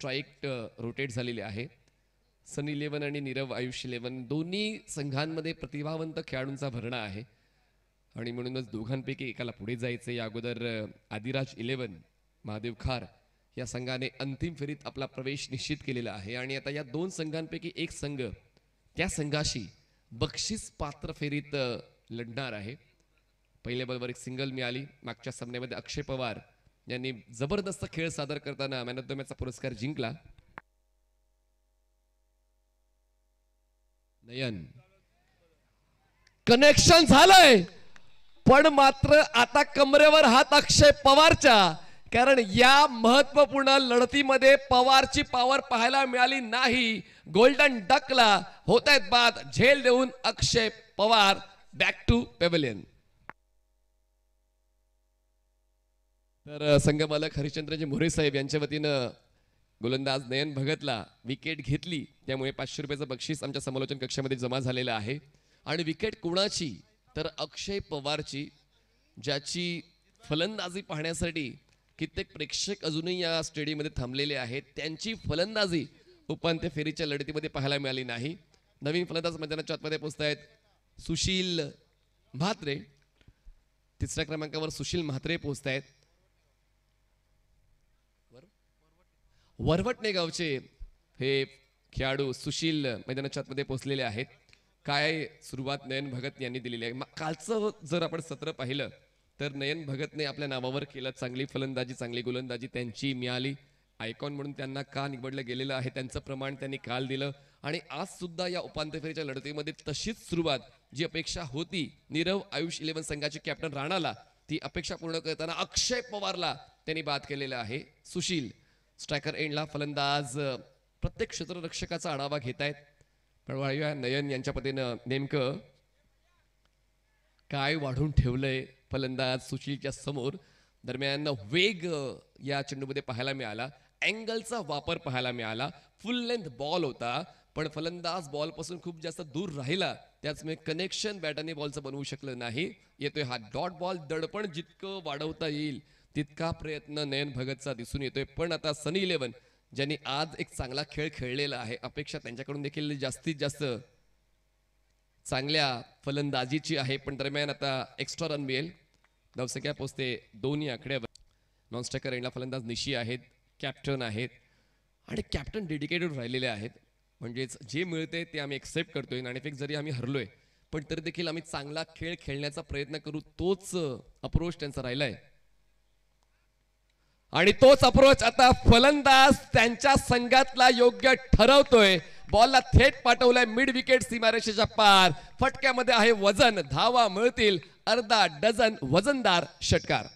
Strike rotate झालेली आहे. सनी eleven आणि नीरव आयुष इलेव्हन दोन्ही संघांमध्ये प्रतिभावंत खेळाडूंचा भरणा आहे आणि म्हणूनच दोघांपैकी एकाला पुढे जायचे. या अगोदर आदिराज इलेव्हन महादेव खार या संघाने अंतिम फेरीत आपला प्रवेश निश्चित केलेला आहे आणि आता या दोन संघांपैकी एक संघ त्या संघाशी बक्षीस पात्र फेरीत लढणार आहे. पहिल्या बॉलवर एक सिंगल मिळाली. मागच्या सामन्यामध्ये अक्षय पवार यांनी जबरदस्त खेळ सादर करताना मॅन ऑफ द मॅचचा पुरस्कार जिंकला. नयन कनेक्शन झालंय पण मात्र आता कमरेवर हात अक्षय पवारच्या, कारण या महत्वपूर्ण लढतीमध्ये पवारची पॉवर पाहायला मिळाली नाही. गोल्डन डकला होत आहेत बाद. झेल देऊन अक्षय पवार बॅक टू पेव्हिलियन. तर संघमालक हरिश्चंद्रजी मोरे साहेब यांच्या वतीनं गोलंदाज नयन भगतला विकेट घेतली, त्यामुळे 500 रुपयाचं बक्षीस आमच्या समालोचन कक्षामध्ये जमा झालेलं आहे. आणि विकेट कोणाची तर अक्षय पवारची, ज्याची फलंदाजी पाहण्यासाठी कित्येक प्रेक्षक अजूनही या स्टेडियममध्ये थांबलेले आहेत. त्यांची फलंदाजी उपांत्य फेरीच्या लढतीमध्ये पाहायला मिळाली नाही. नवीन फलंदाज मैदानाच्या आतमध्ये पोहोचत आहेत सुशील म्हात्रे. तिसऱ्या क्रमांकावर सुशील म्हात्रे पोहोचत आहेत. वरवटणे गावचे हे खेळाडू सुशील मैदानाच्या आतमध्ये पोहोचलेले आहेत. काय सुरुवात नयन भगत यांनी दिलेली आहे. कालचं जर आपण सत्र पाहिलं तर नयन भगतने आपल्या नावावर केलं. चांगली फलंदाजी चांगली गोलंदाजी त्यांची मिळाली. आयकॉन म्हणून त्यांना का निवडलं गेलेलं आहे त्यांचं प्रमाण त्यांनी काल दिलं. आणि आज सुद्धा या उपांत्य फेरीच्या लढतीमध्ये तशीच सुरुवात जी अपेक्षा होती नीरव आयुष इलेव्हन संघाचे कॅप्टन राणाला, ती अपेक्षा पूर्ण करताना अक्षय पवारला त्यांनी बाद केलेला आहे. सुशील स्ट्रायकर एंडला फलंदाज प्रत्येक क्षेत्ररक्षकाचा आढावा घेत आहेत. पण नयन यांच्या पतीनं नेमकं काय वाढून ठेवलंय फलंदाज सुशीलच्या समोर. दरम्यान वेग या चेंडूमध्ये पाहायला मिळाला. अँगलचा वापर पाहायला मिळाला. फुल लेंथ बॉल होता पण फलंदाज बॉल पासून खूप जास्त दूर राहिला, त्याचमुळे कनेक्शन बॅटने बॉलचं बनवू शकलं नाही. येतोय हा डॉट बॉल. दडपण जितकं वाढवता येईल तितका प्रयत्न नयन भगतचा दिसून येतोय. पण आता सनी इलेव्हन ज्यांनी आज एक चांगला खेळ खेळलेला आहे, अपेक्षा त्यांच्याकडून देखील जास्तीत जास्त चांगल्या फलंदाजीची आहे. पण दरम्यान आता एक्स्ट्रा रन मिळेल. धावसंख्या पोहोचते 2 आकड्यावर. नॉन स्ट्रायकर एंडला फलंदाज निशी आहेत, कॅप्टन आहेत आणि कॅप्टन डेडिकेटेड राहिलेले आहेत. म्हणजेच जे मिळते ते आम्ही एक्सेप्ट करतोय. नाणेफेक जरी आम्ही हरलोय पण तरी देखील आम्ही चांगला खेळ खेळण्याचा प्रयत्न करू, तोच अप्रोच त्यांचा राहिलाय. आणि तोच अप्रोच आता फलंदाज त्यांच्या संघातला योग्य ठरवतोय. बॉलला थेट पाठवलाय मिड विकेट सीमारेषेच्या पार. फटक्यामध्ये आहे वजन. धावा मिळतील अर्धा डझन वजनदार षटकार.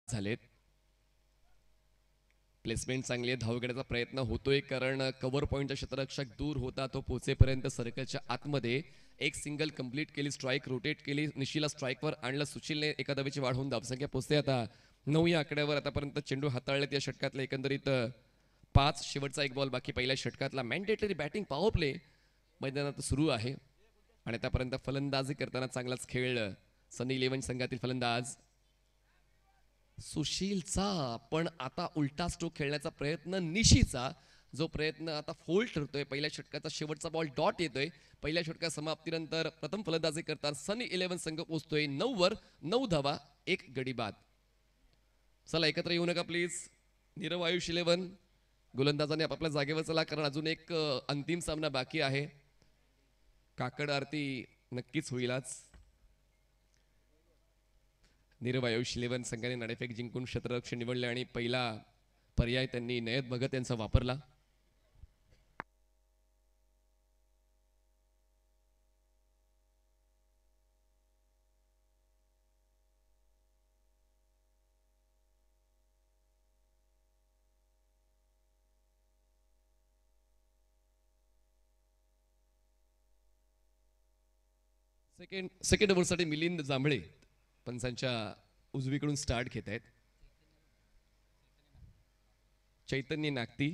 झालेत. प्लेसमेंट चांगली आहे. धाव घेण्याचा प्रयत्न होतोय कारण कव्हर पॉइंटचा क्षेत्ररक्षक दूर होता. तो पोहोचेपर्यंत सर्कलच्या आतमध्ये एक सिंगल कंप्लीट केली. स्ट्राईक रोटेट केली. निशीला स्ट्राईकवर आणलं. सुशीलने एका धावेची वाढ होऊन धावसंख्या पोहोचते आता 9 या आकड्यावर. आतापर्यंत चेंडू हाताळलेत या षटकातले एकंदरीत 5. शेवटचा एक बॉल बाकी. पहिल्या षटकातला मॅन्डेटरी बॅटिंग पॉवर प्ले मैदानात सुरू आहे आणि आतापर्यंत फलंदाजी करताना चांगलाच खेळ सनी इलेव्हन संघातील फलंदाज सुशीलचा. पण आता उलटा स्ट्रोक खेळण्याचा प्रयत्न निशीचा, जो प्रयत्न आता फोल ठरतोय. पहिल्या षटकाचा शेवटचा बॉल डॉट येतोय. पहिल्या षटका समाप्तीनंतर प्रथम फलंदाजी करताना सनी इलेव्हन संघ पोहोचतोय 9 वर. 9 धावा 1 गडी बाद. चला एकत्र येऊ नका प्लीज. नीरव आयुष इलेव्हन गोलंदाजाने आपापल्या जागेवर चला, कारण अजून एक अंतिम सामना बाकी आहे. काकड आरती नक्कीच होईलच. नीरव आयुष इलेव्हन संघाने नाणेफेक जिंकून क्षेत्ररक्षक निवडले आणि पहिला पर्याय त्यांनी नयन भगत यांचा वापरला. सेकंड ओव्हरसाठी मिलिंद जांभळे पंचांच्या उजवीकडून स्टार्ट घेत आहेत. चैतन्य नागती,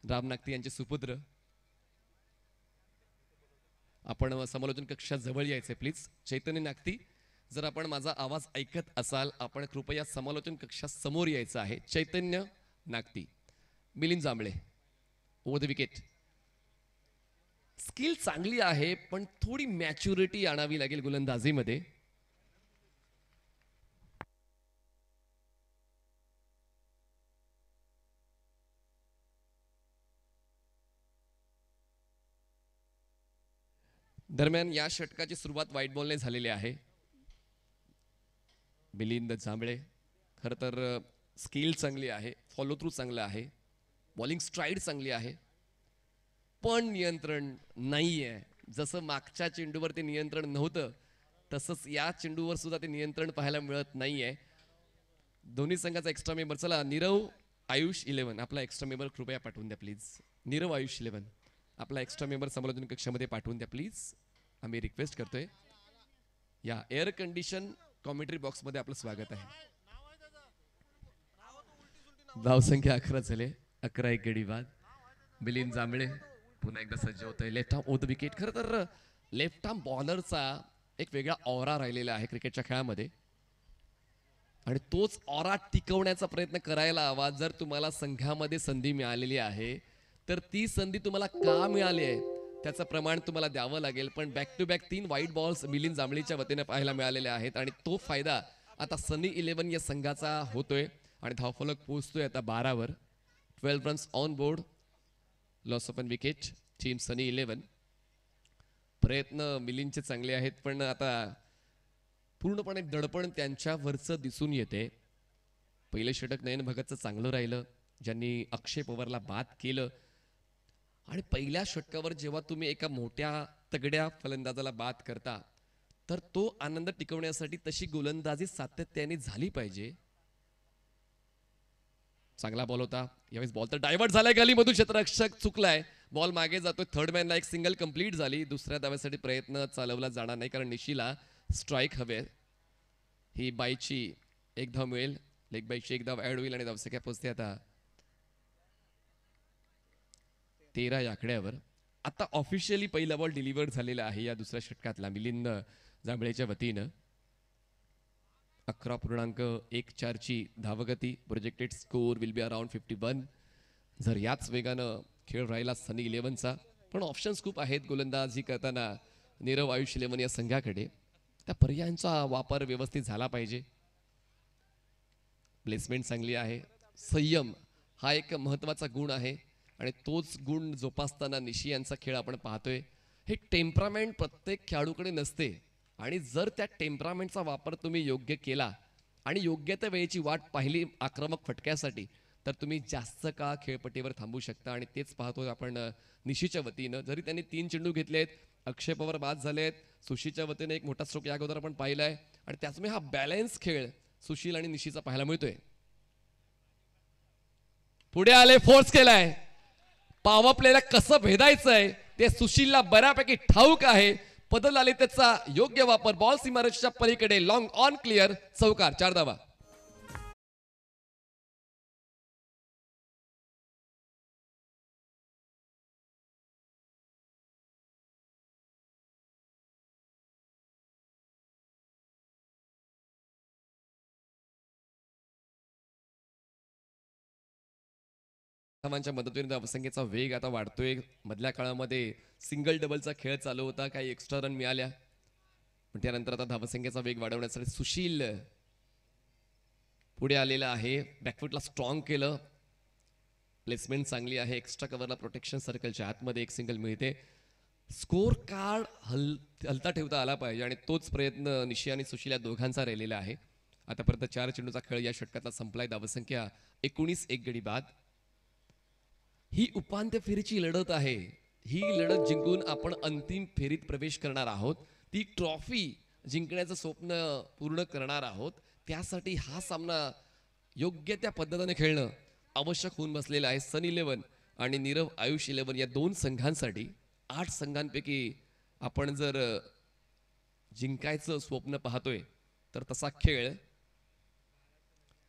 राम नागती यांचे सुपुत्र. आपण समालोचन कक्षात जवळ यायचे प्लीज. चैतन्य नागती, जर आपण माझा आवाज ऐकत असाल आपण कृपया समालोचन कक्षात समोर यायचं आहे. चैतन्य नागती, मिलिंद जांभळे ओव्हर द विकेट. स्किल चांगली आहे पण थोडी मॅच्युरिटी आणावी लागेल गोलंदाजीमध्ये. दरम्यान या षटकाची सुरुवात व्हाईट बॉलने झालेली आहे. मिलिंद जांभळे खरं तर स्किल चांगली आहे, फॉलो थ्रू चांगला आहे, बॉलिंग स्ट्राईड चांगली आहे, पण नियंत्रण नाहीये. जसं मागच्या चेंडूवर ते नियंत्रण नव्हतं तसंच या चेंडूवर सुद्धा ते नियंत्रण पाहायला मिळत नाहीये. दोन्ही संघाचा एक्स्ट्रा मेंबर. चला नीरव आयुष 11 आपला एक्स्ट्रा मेंबर कृपया पाठवून द्या प्लीज. नीरव आयुष 11 आपला एक्स्ट्रा मेंबर समालोचन कक्षामध्ये पाठवून द्या प्लीज, आम्ही रिक्वेस्ट करतोय. या एअर कंडिशन कॉमेंट्री बॉक्स मध्ये आपलं स्वागत आहे. धावसंख्या 11 झाले, 11 एक गडी बाद. मिलिंद जांभळे पुन्हा एकदा सज्ज होतोय. Left arm over the wicket. खरं तर लेफ्ट आर्म बॉलरचा एक वेगळा ऑरा राहिलेला आहे क्रिकेटच्या खेळामध्ये आणि तोच ऑरा टिकवण्याचा प्रयत्न करायला हवा. जर तुम्हाला संघामध्ये संधी मिळालेली आहे तर ती संधी तुम्हाला का मिळाली आहे त्याचं प्रमाण तुम्हाला द्यावं लागेल. पण back to back 3 white balls Milind जांभळीच्या वतीने पाहायला मिळालेले आहेत आणि तो फायदा आता सनी 11 या संघाचा होतोय आणि धावफलक पोहोचतोय आता 12वर. 12 runs on board, loss of an wicket, team Sunny 11. प्रयत्न मिलिंदचे चांगले आहेत पण आता पूर्णपणे दडपण त्यांच्यावरचं दिसून येते. पहिलं षटक नयन भगतचं चांगलं राहिलं ज्यांनी अक्षय पवारला बाद केलं आणि पहिल्या षटकावर जेव्हा तुम्ही एका मोठ्या तगड्या फलंदाजाला बाद करता तर तो आनंद टिकवण्यासाठी तशी गोलंदाजी सातत्याने झाली पाहिजे. चांगला बॉल होता यावेळेस. बॉल तर डायव्हर्ट झालाय गलीमधून, क्षेत्ररक्षक चुकलाय, बॉल मागे जातोय. थर्ड मॅनला एक सिंगल कंप्लीट झाली. दुसऱ्या धावेसाठी प्रयत्न चालवला जाणार नाही कारण निशीला स्ट्राईक हवे. ही बाईची एक धाव मिळेल, लेग बाईची एक धाव ऍड होईल आणि धावसंख्या पोहोचते आता 13 या आकड्यावर. आता ऑफिशियली पहिला बॉल डिलिव्हर झालेला आहे या दुसऱ्या षटकातला मिलिंद जांभळेच्या वतीनं. 11.14 ची धावगती. Projected score will be around 51. जर याच वेगानं खेळ राहिला सनी 11चा, पण ऑप्शन्स खूप आहेत गोलंदाजी करताना नीरव आयुष 11 या संघाकडे. त्या पर्यायांचा वापर व्यवस्थित झाला पाहिजे. प्लेसमेंट चांगली आहे. संयम हा एक महत्वाचा गुण आहे आणि तोच गुण जोपासताना निशी यांचा खेळ आपण पाहतोय. हे टेम्परामेंट प्रत्येक खेळाडूकडे नसते आणि जर त्या टेम्परामेंटचा वापर तुम्ही योग्य केला आणि योग्य त्या वेळेची वाट पाहिली आक्रमक फटक्यासाठी तर तुम्ही जास्त काळ खेळपट्टीवर थांबू शकता आणि तेच पाहतोय आपण निशीच्या वतीनं. जरी त्यांनी 3 चेंडू घेतलेत, अक्षय पवार बाद झालेत, सुशीलच्या वतीने एक मोठा स्ट्रोक या अगोदर आपण पाहिलाय आणि त्याचमुळे हा बॅलन्स खेळ सुशील आणि निशीचा पाहायला मिळतोय. पुढे आले, फोर्स केलाय. पॉवर प्लेला कसं भेदायचंय ते सुशीलला बऱ्यापैकी ठाऊक आहे. बदल आले त्याचा योग्य वापर. बॉल सीमारेषेच्या पलीकडे लॉंग ऑन क्लिअर, चौकार, 4 धावा. धावांच्या मदतीने धावसंख्येचा वेग आता वाढतोय. मधल्या काळामध्ये सिंगल डबलचा खेळ चालू होता, काही एक्स्ट्रा रन मिळाल्या पण त्यानंतर आता धावसंख्येचा वेग वाढवण्यासाठी सुशील पुढे आलेला आहे. बॅकफुटला स्ट्रॉंग केलं, प्लेसमेंट चांगली आहे. एक्स्ट्रा कव्हरला प्रोटेक्शन सर्कलच्या आतमध्ये एक सिंगल मिळते. स्कोर कार्ड हलता ठेवता आला पाहिजे आणि तोच प्रयत्न निशी आणि सुशील या दोघांचा राहिलेला आहे. आतापर्यंत 4 चेंडूचा खेळ या षटकातला संपलाय. धावसंख्या 19 एक गडी बाद. ही उपांत्य फेरीची लढत आहे. ही लढत जिंकून आपण अंतिम फेरीत प्रवेश करणार आहोत. ती ट्रॉफी जिंकण्याचं स्वप्न पूर्ण करणार आहोत. त्यासाठी हा सामना योग्य त्या पद्धतीने खेळणं आवश्यक होऊन बसलेलं आहे. सनी 11 आणि नीरव आयुष 11 या 2 संघांसाठी. 8 संघांपैकी आपण जर जिंकायचं स्वप्न पाहतोय तर तसा खेळ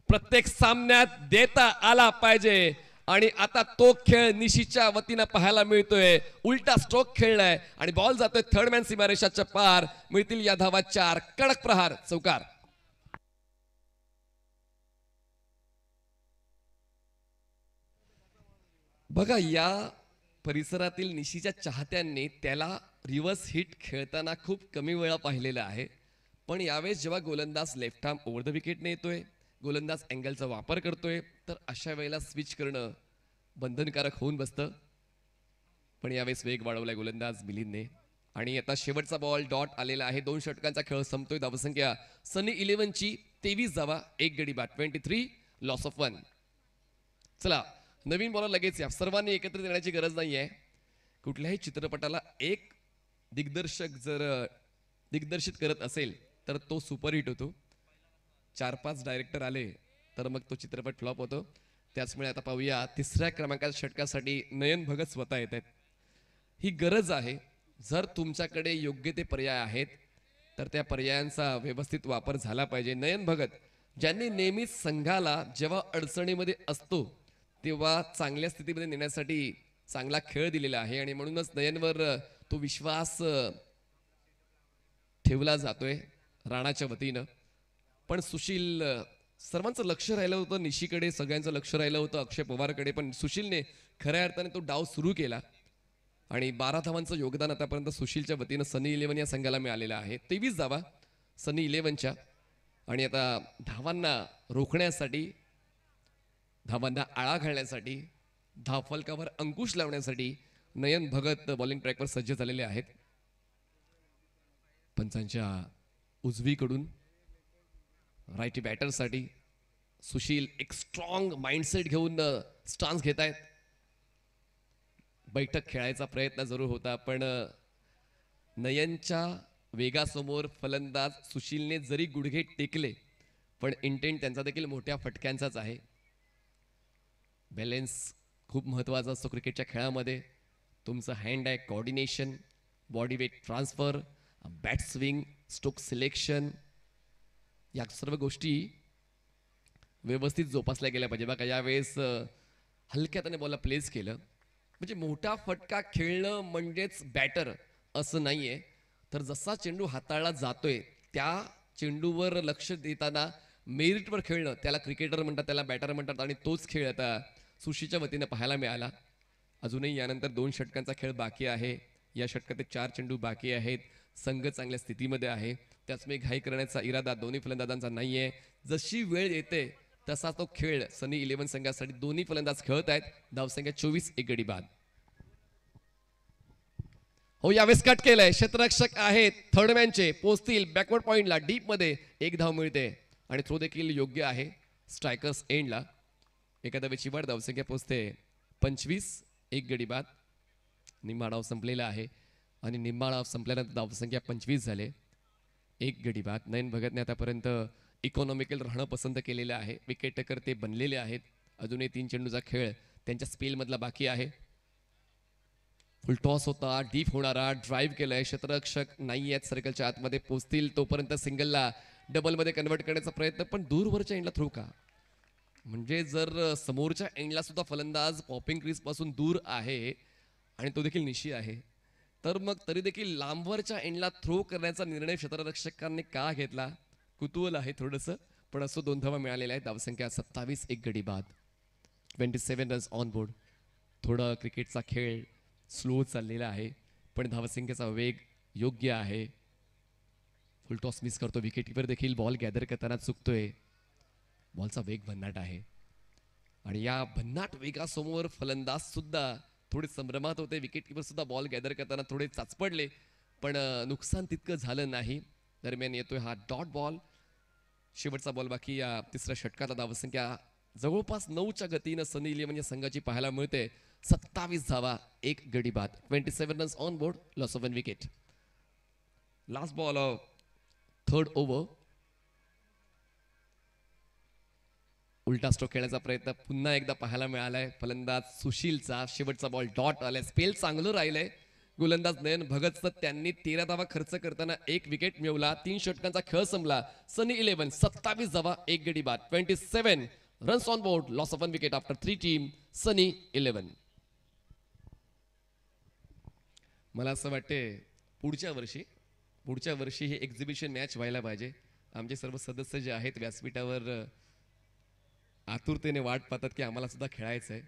प्रत्येक सामन्यात देता आला पाहिजे. आणि आता तो खेळ निशीच्या वतीनं पाहायला मिळतोय. उलटा स्ट्रोक खेळलाय आणि बॉल जातोय थर्ड मॅन सीमारेषाच्या पार. मिळतील या धावा 4. कडक प्रहार चौकार. बघा या परिसरातील निशीच्या चाहत्यांनी त्याला रिव्हर्स हिट खेळताना खूप कमी वेळा पाहिलेला आहे. पण यावेळेस जेव्हा गोलंदाज लेफ्ट आर्म ओव्हर द विकेटने येतोय, गोलंदाज अँगलचा वापर करतोय, तर अशा वेळेला स्विच करणं बंधनकारक होऊन बसतं. पण यावेळेस वेग वाढवलाय गोलंदाज मिलिंदने. आणि आता शेवटचा बॉल डॉट आलेला आहे. 2 षटकांचा खेळ संपतोय. धावसंख्या सनी 11ची 23 धावा, 1 गडी बाद, 23 लॉस ऑफ 1. चला नवीन बॉलर लगेच या. सर्वांनी एकत्रित येण्याची गरज नाहीये. कुठल्याही चित्रपटाला एक दिग्दर्शक जर दिग्दर्शित करत असेल तर तो सुपरहिट होतो. 4-5 डायरेक्टर आले तर मग तो चित्रपट फ्लॉप होतो. त्याचमुळे आता पाहूया 3ऱ्या क्रमांकाच्या षटकासाठी नयन भगत स्वतः येत आहेत. ही गरज आहे. जर तुमच्याकडे योग्य ते पर्याय आहेत तर त्या पर्यायांचा व्यवस्थित वापर झाला पाहिजे. नयन भगत ज्यांनी नेहमीच संघाला जेव्हा अडचणीमध्ये असतो तेव्हा चांगल्या स्थितीमध्ये नेण्यासाठी चांगला खेळ दिलेला आहे आणि म्हणूनच नयनवर तो विश्वास ठेवला जातोय राणाच्या वतीनं. पण सुशील सर्वांचं लक्ष राहिलं होतं निशीकडे, सगळ्यांचं लक्ष राहिलं होतं अक्षय पवारकडे. पण सुशीलने खऱ्या अर्थाने तो डाव सुरू केला आणि 12 धावांचं योगदान आतापर्यंत सुशीलच्या वतीनं सनी 11 या संघाला मिळालेलं आहे. 23 धावा सनी 11च्या. आणि आता धावांना रोखण्यासाठी, धावांना आळा घालण्यासाठी, धावफलकावर अंकुश लावण्यासाठी नयन भगत बॉलिंग ट्रॅकवर सज्ज झालेले आहेत. पंचांच्या उजवीकडून राईटी बॅटरसाठी सुशील एक स्ट्रॉंग माइंडसेट घेऊन स्टान्स घेत आहेत. बैठक खेळायचा प्रयत्न जरूर होता पण नयनच्या वेगासमोर फलंदाज सुशीलने जरी गुडघे टेकले पण इंटेंट त्यांचा देखील मोठ्या फटक्यांचाच आहे. बॅलेन्स खूप महत्त्वाचा असतो क्रिकेटच्या खेळामध्ये. तुमचं hand eye coordination, body weight transfer, bat swing, stroke selection, या सर्व गोष्टी व्यवस्थित जोपासल्या गेल्या पाहिजे. बघा यावेळेस हलक्या त्याने बॉलला प्लेस केलं. म्हणजे मोठा फटका खेळणं म्हणजेच बॅटर असं नाहीये. तर जसा चेंडू हाताळला जातोय त्या चेंडूवर लक्ष देताना मेरिटवर खेळणं त्याला क्रिकेटर म्हणतात, त्याला बॅटर म्हणतात. आणि तोच खेळ आता सुशीच्या वतीनं पाहायला मिळाला. अजूनही यानंतर 2 षटकांचा खेळ बाकी आहे. या षटकात 4 चेंडू बाकी आहेत. संघ चांगल्या स्थितीमध्ये आहे. त्याचमुळे घाई करण्याचा इरादा दोन्ही फलंदाजांचा नाहीये. जशी वेळ येते तसा तो खेळ सनी 11 संघासाठी दोन्ही फलंदाज खेळत आहेत. धावसंख्या 24, 1 गडी बाद. हो यावेळेस कट केलंय. क्षेत्ररक्षक आहेत थर्ड मॅनचे, पोचतील बॅकवर्ड पॉइंटला, डीप मध्ये 1 धाव मिळते आणि थ्रो देखील योग्य आहे स्ट्रायकर्स एंडला. एका धावेची वाढ, धावसंख्या पोचते 25, 1 गडी बाद. निम्मा डाव संपलेला आहे आणि निम्मा डाव संपल्यानंतर धावसंख्या 25 झाले, 1 गडी बाद. नयन भगतने आतापर्यंत इकॉनॉमिकल राहणं पसंत केलेलं आहे. विकेट टेकर ते बनलेले आहेत. अजूनही 3 चेंडूचा खेळ त्यांच्या स्पेलमधला बाकी आहे. फुल टॉस होता, डीप होणारा, ड्राईव्ह केलाय. क्षेत्ररक्षक नाही आहेत सर्कलच्या आतमध्ये, पोचतील तोपर्यंत सिंगलला डबलमध्ये कन्वर्ट करण्याचा प्रयत्न. पण दूरवरच्या एंडला थ्रो का? म्हणजे जर समोरच्या एंडला सुद्धा फलंदाज पॉपिंग क्रीज पासून दूर आहे आणि तो देखील निशी आहे तर मग तरी देखील लांबवरच्या एंडला थ्रो करण्याचा निर्णय क्षेत्ररक्षकांनी का घेतला? कुतूहल आहे थोडंसं. पण असो 2 धावा मिळालेल्या आहेत. धावसंख्या 27, 1 गडी बाद. 27 रन्स ऑन बोर्ड. थोडं क्रिकेटचा खेळ स्लो चाललेला आहे पण धावसंख्येचा वेग योग्य आहे. फुल टॉस मिस करतो विकेटकीपर देखील. बॉल गॅदर करताना चुकतोय. बॉलचा वेग भन्नाट आहे आणि या भन्नाट वेगासमोर फलंदाज सुद्धा थोडे संभ्रमात होते. विकेटकीपर सुद्धा बॉल गॅदर करताना थोडे चाचपडले पण नुकसान तितकं झालं नाही. दरम्यान येतोय हा डॉट बॉल. शेवटचा बॉल बाकी या 3ऱ्या षटकाला. धावसंख्या जवळपास 9च्या गतीनं सनी 11 या संघाची पाहायला मिळते. 27 धावा, 1 गडी बाद. 27 runs on board, loss of 1 wicket. Last ball of third over. उलटा स्ट्रोक खेळण्याचा प्रयत्न पुन्हा एकदा पाहायला मिळालाय फलंदाज सुशीलचा. शेवटचा बॉल डॉट आलाय. स्पेल चांगलं राहिलंय. गोलंदाज नयन भगतचं त्यांनी 13 धावा खर्च करताना 1 विकेट मिळवला. 3 षटकांचा खेळ संपला. सनी 11 27 धावा 1 गडी बाद 27 runs on board loss of 1 wicket after 3 team Sunny 11. मला असं वाटते पुढच्या वर्षी हे एक्झिबिशन मॅच व्हायला पाहिजे. आमचे सर्व सदस्य जे आहेत व्यासपीठावर आतुरतेने वाट पाहतात की आम्हाला सुद्धा खेळायचं आहे.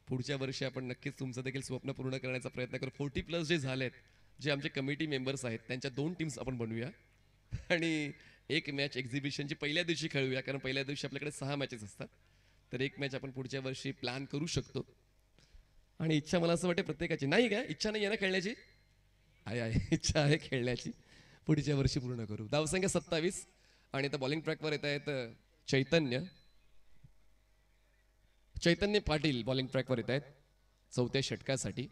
पुढच्या वर्षी आपण नक्कीच तुमचं देखील स्वप्न पूर्ण करण्याचा प्रयत्न करू. 40+ जे झालेत, जे आमचे कमिटी मेंबर्स आहेत, त्यांच्या 2 टीम्स आपण बनवूया आणि एक मॅच एक्झिबिशनची पहिल्या दिवशी खेळूया. कारण पहिल्या दिवशी आपल्याकडे 6 मॅचेस असतात. तर एक मॅच आपण पुढच्या वर्षी प्लॅन करू शकतो. आणि इच्छा मला असं वाटते प्रत्येकाची नाही काय इच्छा नाही आहे ना खेळण्याची? आहे इच्छा आहे खेळण्याची. पुढच्या वर्षी पूर्ण करू. धावसंख्या 27 आणि आता बॉलिंग ट्रॅकवर येत आहेत चैतन्य पाटील बॉलिंग ट्रॅकवर येत आहेत 4थ्या षटकासाठी.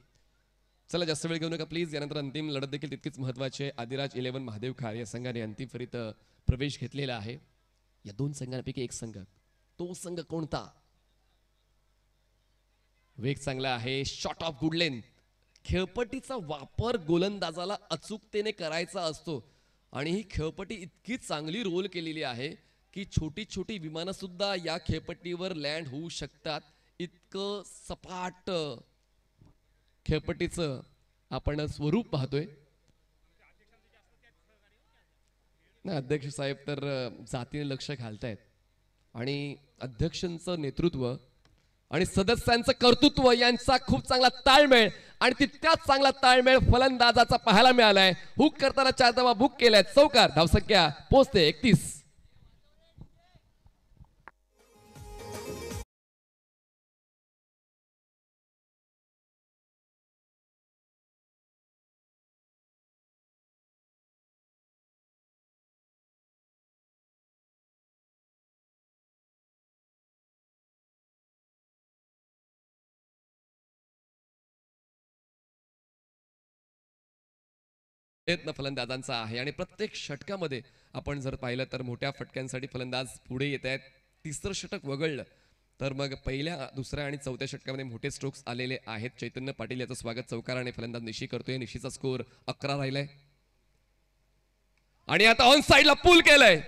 चला जास्त वेळ घेऊ नका प्लीज. यानंतर अंतिम लढत देखील तितकीच महत्वाची आहे. आदिराज 11 महादेव खार या संघाने अंतिम फेरीत प्रवेश घेतलेला आहे. या 2 संघांपैकी एक संघ, तो संघ कोणता? वेग चांगला आहे, शॉट ऑफ गुड लेंथ. खेळपट्टीचा वापर गोलंदाजाला अचूकतेने करायचा असतो आणि ही खेळपट्टी इतकी चांगली रोल केलेली आहे की छोटी छोटी विमानं सुद्धा या खेळपट्टीवर लँड होऊ शकतात. इतकं सपाट खेळपट्टीचं आपण स्वरूप पाहतोय ना. अध्यक्ष साहेब तर जातीने लक्ष घालतायत आणि अध्यक्षांचं नेतृत्व आणि सदस्यांचं कर्तृत्व यांचा खूप चांगला ताळमेळ आणि तितकाच चांगला ताळमेळ फलंदाजाचा पाहायला मिळालाय. हुक करताना 4 धावा बुक केल्यात. चौकार. धावसंख्या पोहोचते 31. प्रयत्न फलंदाजांचा आहे आणि प्रत्येक षटकामध्ये आपण जर पाहिलं तर मोठ्या फटक्यांसाठी फलंदाज पुढे येत आहेत. 3रं षटक वगळलं तर मग पहिल्या, दुसऱ्या आणि 4थ्या षटकामध्ये मोठे स्ट्रोक्स आलेले आहेत. चैतन्य पाटील याचं स्वागत चौकाराने फलंदाज निशी करतोय. निशीचा स्कोर 11 राहिलाय आणि आता ऑन साइडला पुल केलंय.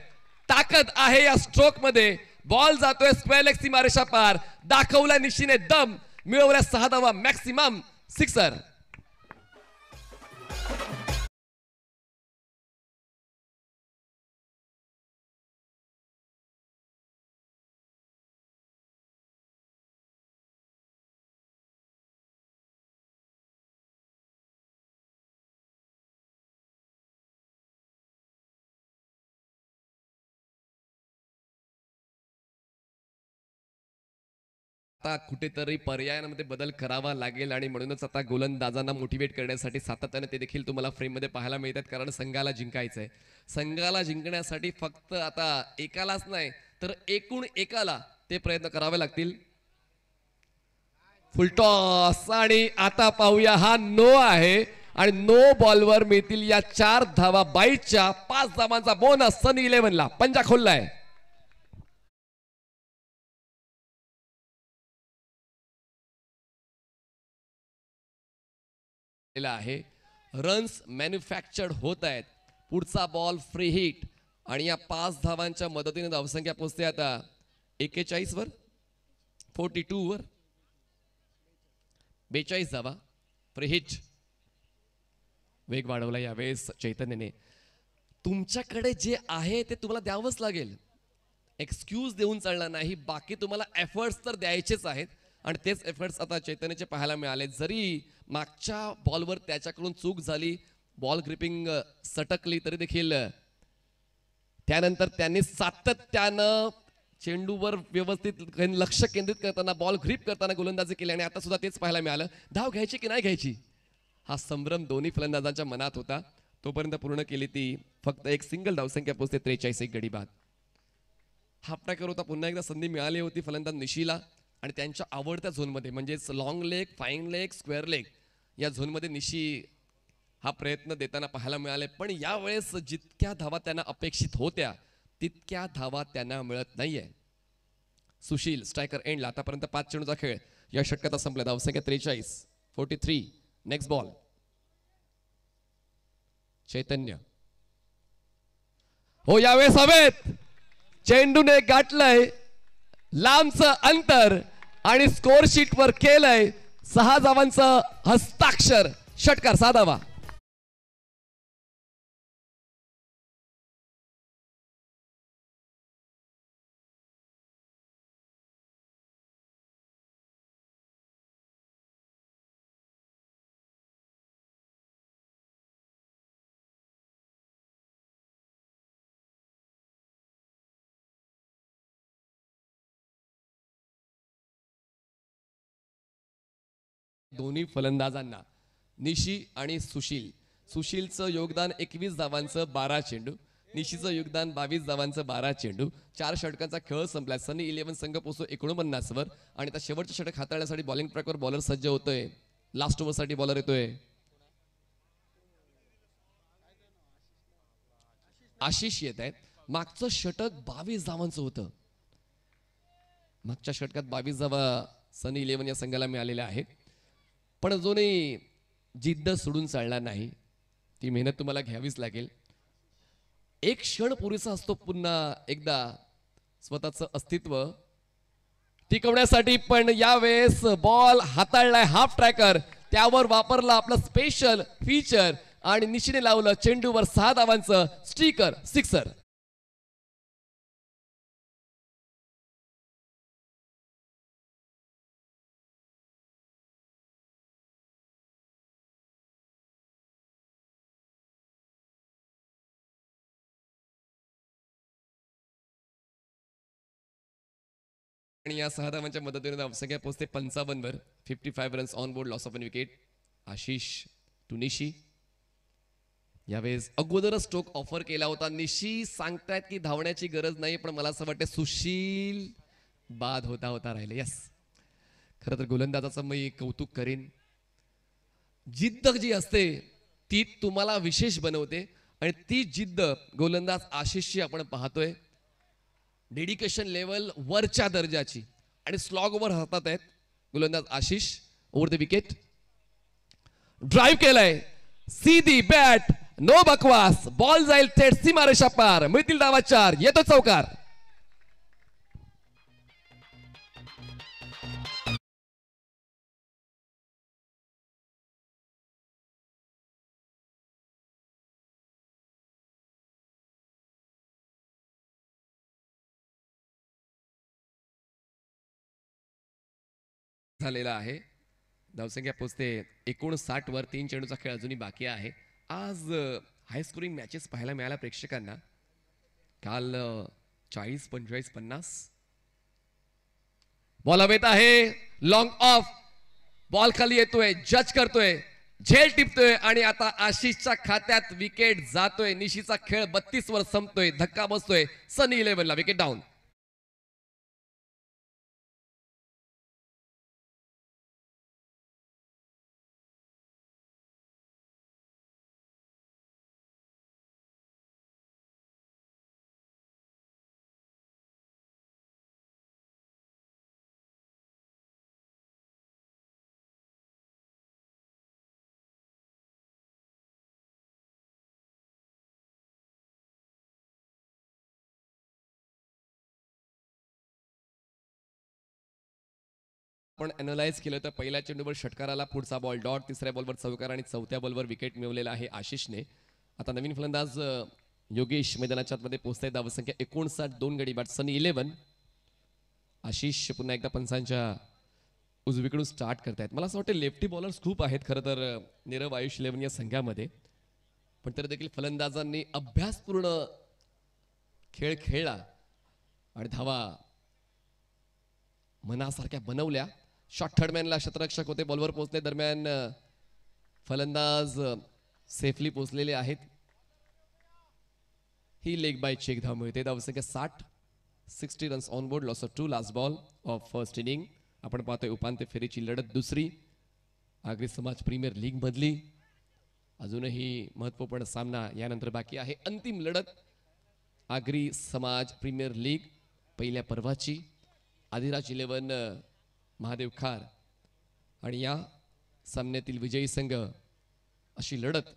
ताकद आहे या स्ट्रोक मध्ये. बॉल जातोय स्क्वेअर लेग सीमारेषा पार. दाखवला निशीने दम. मिळवल्या 6 धावा मॅक्सिमम. सिक्सर. आता कुठेतरी पर्यायांमध्ये बदल करावा लागेल आणि म्हणूनच आता गोलंदाजांना मोटिवेट करण्यासाठी सातत्याने ते देखील तुम्हाला फ्रेममध्ये पाहायला मिळतात. कारण संघाला जिंकायचं आहे. संघाला जिंकण्यासाठी फक्त आता एकालाच नाही तर एकूण एकाला ते प्रयत्न करावे लागतील. फुलटॉस आणि आता पाहूया हा नो आहे आणि नो बॉलवर मिळतील या 4 धावा. 22च्या 5 धावांचा बोनस सनी 11ला. पंजा खोललाय. आहे रन्स मॅन्युफॅक्चर्ड होत आहेत. पुढचा बॉल फ्री हिट आणि या 5 धावांच्या मदतीने धावसंख्या पोहोचते आता 41 वर. 42 वर 42 धावा. Free hit. वेग वाढवला यावेळेस चैतन्यने. तुमच्याकडे जे आहे ते तुम्हाला द्यावंच लागेल. एक्सक्यूज देऊन चालणार नाही. बाकी तुम्हाला एफर्ट्स तर द्यायचेच आहेत आणि तेच एफर्ट्स आता चैतन्यचे पाहायला मिळाले. जरी मागच्या बॉलवर त्याच्याकडून चूक झाली, बॉल ग्रिपिंग सटकली, तरी देखील त्यानंतर त्यांनी सातत्यानं चेंडूवर व्यवस्थित लक्ष केंद्रित करताना, बॉल ग्रिप करताना गोलंदाजी केली आणि आता सुद्धा तेच पाहायला मिळालं. धाव घ्यायची की नाही घ्यायची हा संभ्रम दोन्ही फलंदाजांच्या मनात होता. तोपर्यंत पूर्ण केली ती फक्त एक सिंगल धावसंख्या पोहोचते 43 गडी बाद. हाफ ट्रॅकर होता. पुन्हा एकदा संधी मिळाली होती फलंदाज निशीला आणि त्यांच्या आवडत्या झोनमध्ये म्हणजेच long leg, fine leg, square leg या झोनमध्ये निशी हा प्रयत्न देताना पाहायला मिळाले. पण यावेळेस जितक्या धावा त्यांना अपेक्षित होत्या तितक्या धावा त्यांना मिळत नाहीये. सुशील स्ट्रायकर एंडला. आतापर्यंत 5 चेंडूचा खेळ या षटकाचा संपला. धावसंख्या 43. 43. Next ball. चैतन्य. हो, यावेळेस हवेत चेंडूने गाठलंय लांबचं अंतर आणि स्कोर शीट वर केलंय 6 धावांचं हस्ताक्षर. षटकार, 6 धावा. दोन्ही फलंदाजांना निशी आणि सुशील. सुशीलचं योगदान 21 धावांचं 12 चेंडू, निशीचं योगदान 22 धावांचं 12 चेंडू. 4 षटकांचा खेळ संपला. सनी 11 संघ पोहोचतो 49 वर आणि त्या शेवटचं षटक हाताळण्यासाठी बॉलिंग ट्रॅकवर बॉलर सज्ज होतोय. लास्ट ओव्हर साठी बॉलर येतोय आशिष येत आहेत. मागचं षटक 22 धावांचं होतं. मागच्या षटकात 22 धावा सनी 11 या संघाला मिळालेल्या आहेत. पण अजूनही जिद्द सोडून चालणार नाही. ती मेहनत तुम्हाला घ्यावीच लागेल. एक क्षण पुरेसा असतो पुन्हा एकदा स्वतःचं अस्तित्व टिकवण्यासाठी. पण यावेळेस बॉल हाताळलाय हाफ ट्रॅकर, त्यावर वापरला आपलं स्पेशल फीचर आणि निशीने लावलं चेंडूवर 6 धावांचं स्टिकर, सिक्सर. आणि या 6 धावांच्या मदतीने धावसंख्या पोहोचते 55 वर. 55 runs on board, loss of an wicket. Ashish to Nishi. यावेळेस अगोदरच स्ट्रोक ऑफर केला होता. निशी सांगतायत की धावण्याची गरज नाही, पण मला असं वाटतं सुशील बाद होता होता राहिले. यस, खरं तर गोलंदाजाचं मी कौतुक करीन. जिद्द जी असते ती तुम्हाला विशेष बनवते आणि ती जिद्द गोलंदाज आशिषची आपण पाहतोय. डेडिकेशन लेवल वरच्या दर्जाची आणि स्लॉग ओव्हर हातात आहेत गोलंदाज Ashish. Over the wicket drive केलाय, सीधी बॅट, नो बकवास. बॉल जाईल थेट सीमारेषा पार. मिळतील धावा 4. येतो चौकार. झालेला आहे. धावसंख्या पोचते 59 वर. 3 चेंडूचा खेळ अजूनही बाकी आहे. आज हाय स्कोरिंग मॅचेस पाहायला मिळाल्या प्रेक्षकांना. काल 40, 45, 50. बॉल हवेत आहे, लॉंग ऑफ. बॉल खाली येतोय, जज करतोय, झेल टिपतोय आणि आता आशिषच्या खात्यात विकेट जातोय. निशीचा खेळ 32 वर संपतोय. धक्का बसतोय सनी 11 ला. Wicket down. आपण अॅनलाइज केलं तर पहिल्या चेंडूवर षटकाराला पुढचा बॉल डॉट, तिसऱ्या बॉलवर चौकार आणि चौथ्या बॉलवर विकेट मिळवलेला आहे आशिषने. आता नवीन फलंदाज योगेश मैदानाच्या आतमध्ये पोहोचताय. धावसंख्या 59, 2 गडी बाद. सनी 11. आशिष पुन्हा एकदा पंचांच्या उजवीकडून स्टार्ट करतायत. मला असं वाटतं लेफ्टी बॉलर्स खूप आहेत खरं तर नीरव आयुष 11 या संघामध्ये. पण तरी देखील फलंदाजांनी अभ्यासपूर्ण खेळ खेळला आणि धावा मनासारख्या बनवल्या. शॉट थर्डमॅनला क्षेत्ररक्षक होते, बॉलवर पोहोचले. दरम्यान फलंदाज सेफली पोहोचलेले आहेत. ही लेग बाय चेक धाव मिळते. धावसंख्या 60 runs on board, loss of 2. Last ball of first inning. आपण पाहतोय उपांत्य फेरीची लढत दुसरी. आगरी समाज प्रीमियर लीग मधली अजूनही महत्वपूर्ण सामना यानंतर बाकी आहे. अंतिम लढत आगरी समाज प्रीमियर लीग पहिल्या पर्वाची. आदिराज 11 महादेव खार आणि या सामन्यातील विजयी संघ अशी लढत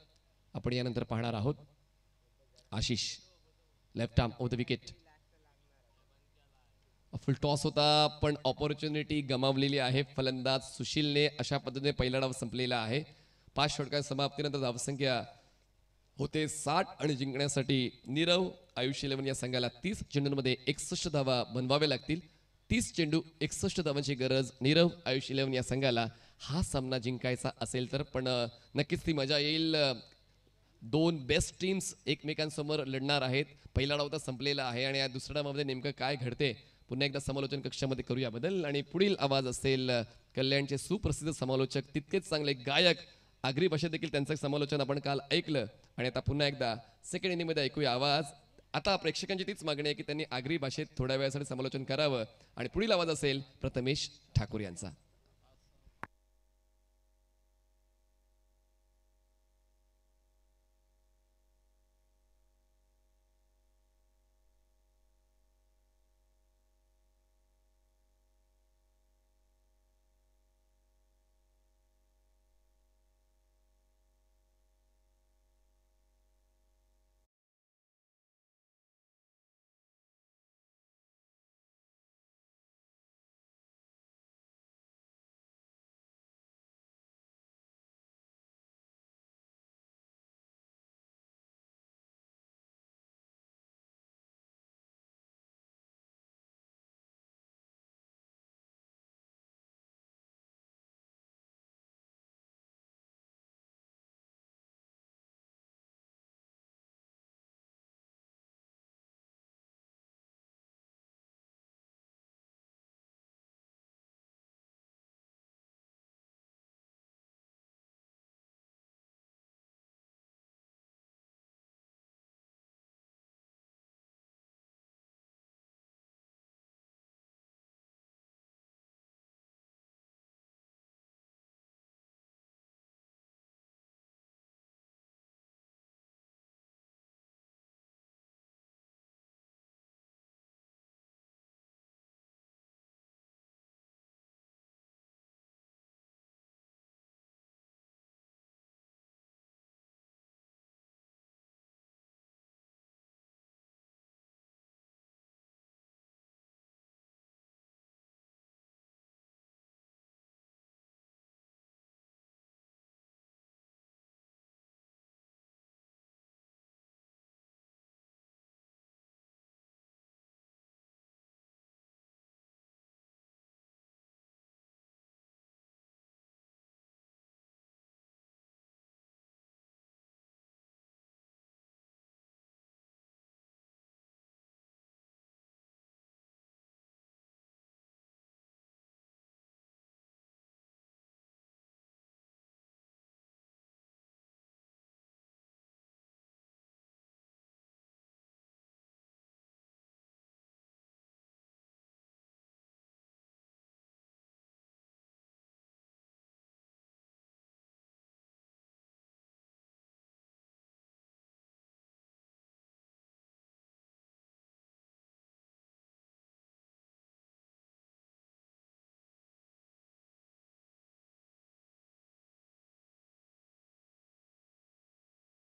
आपण यानंतर पाहणार आहोत Ashish left arm of the wicket. Full toss होता पण ऑपॉर्च्युनिटी गमावलेली आहे फलंदाज सुशीलने. अशा पद्धतीने पहिला डाव संपलेला आहे. 5 षटकार समाप्तीनंतर धावसंख्या होते 60 आणि जिंकण्यासाठी नीरव आयुष 11 या संघाला 30 चेंडूंमध्ये 61 धावा बनवावे लागतील. 30 चेंडू 61 धावांची गरज नीरव आयुष 11 या संघाला हा सामना जिंकायचा असेल तर. पण नक्कीच ती मजा येईल. दोन बेस्ट टीम्स एकमेकांसमोर लढणार आहेत. पहिला डाव तर संपलेला आहे आणि या दुसऱ्या डावामध्ये नेमकं काय घडते पुन्हा एकदा समालोचन कक्षामध्ये करूया बदल. आणि पुढील आवाज असेल कल्याणचे सुप्रसिद्ध समालोचक तितकेच चांगले गायक आगरी भाषेत देखील त्यांचं समालोचन आपण काल ऐकलं आणि आता पुन्हा एकदा सेकंड इनिंगमध्ये ऐकूया आवाज. आता प्रेक्षकांची तीच मागणी आहे की त्यांनी आगरी भाषेत थोड्या वेळासाठी समालोचन करावं. आणि पुढील आवाज असेल प्रथमेश ठाकूर यांचा.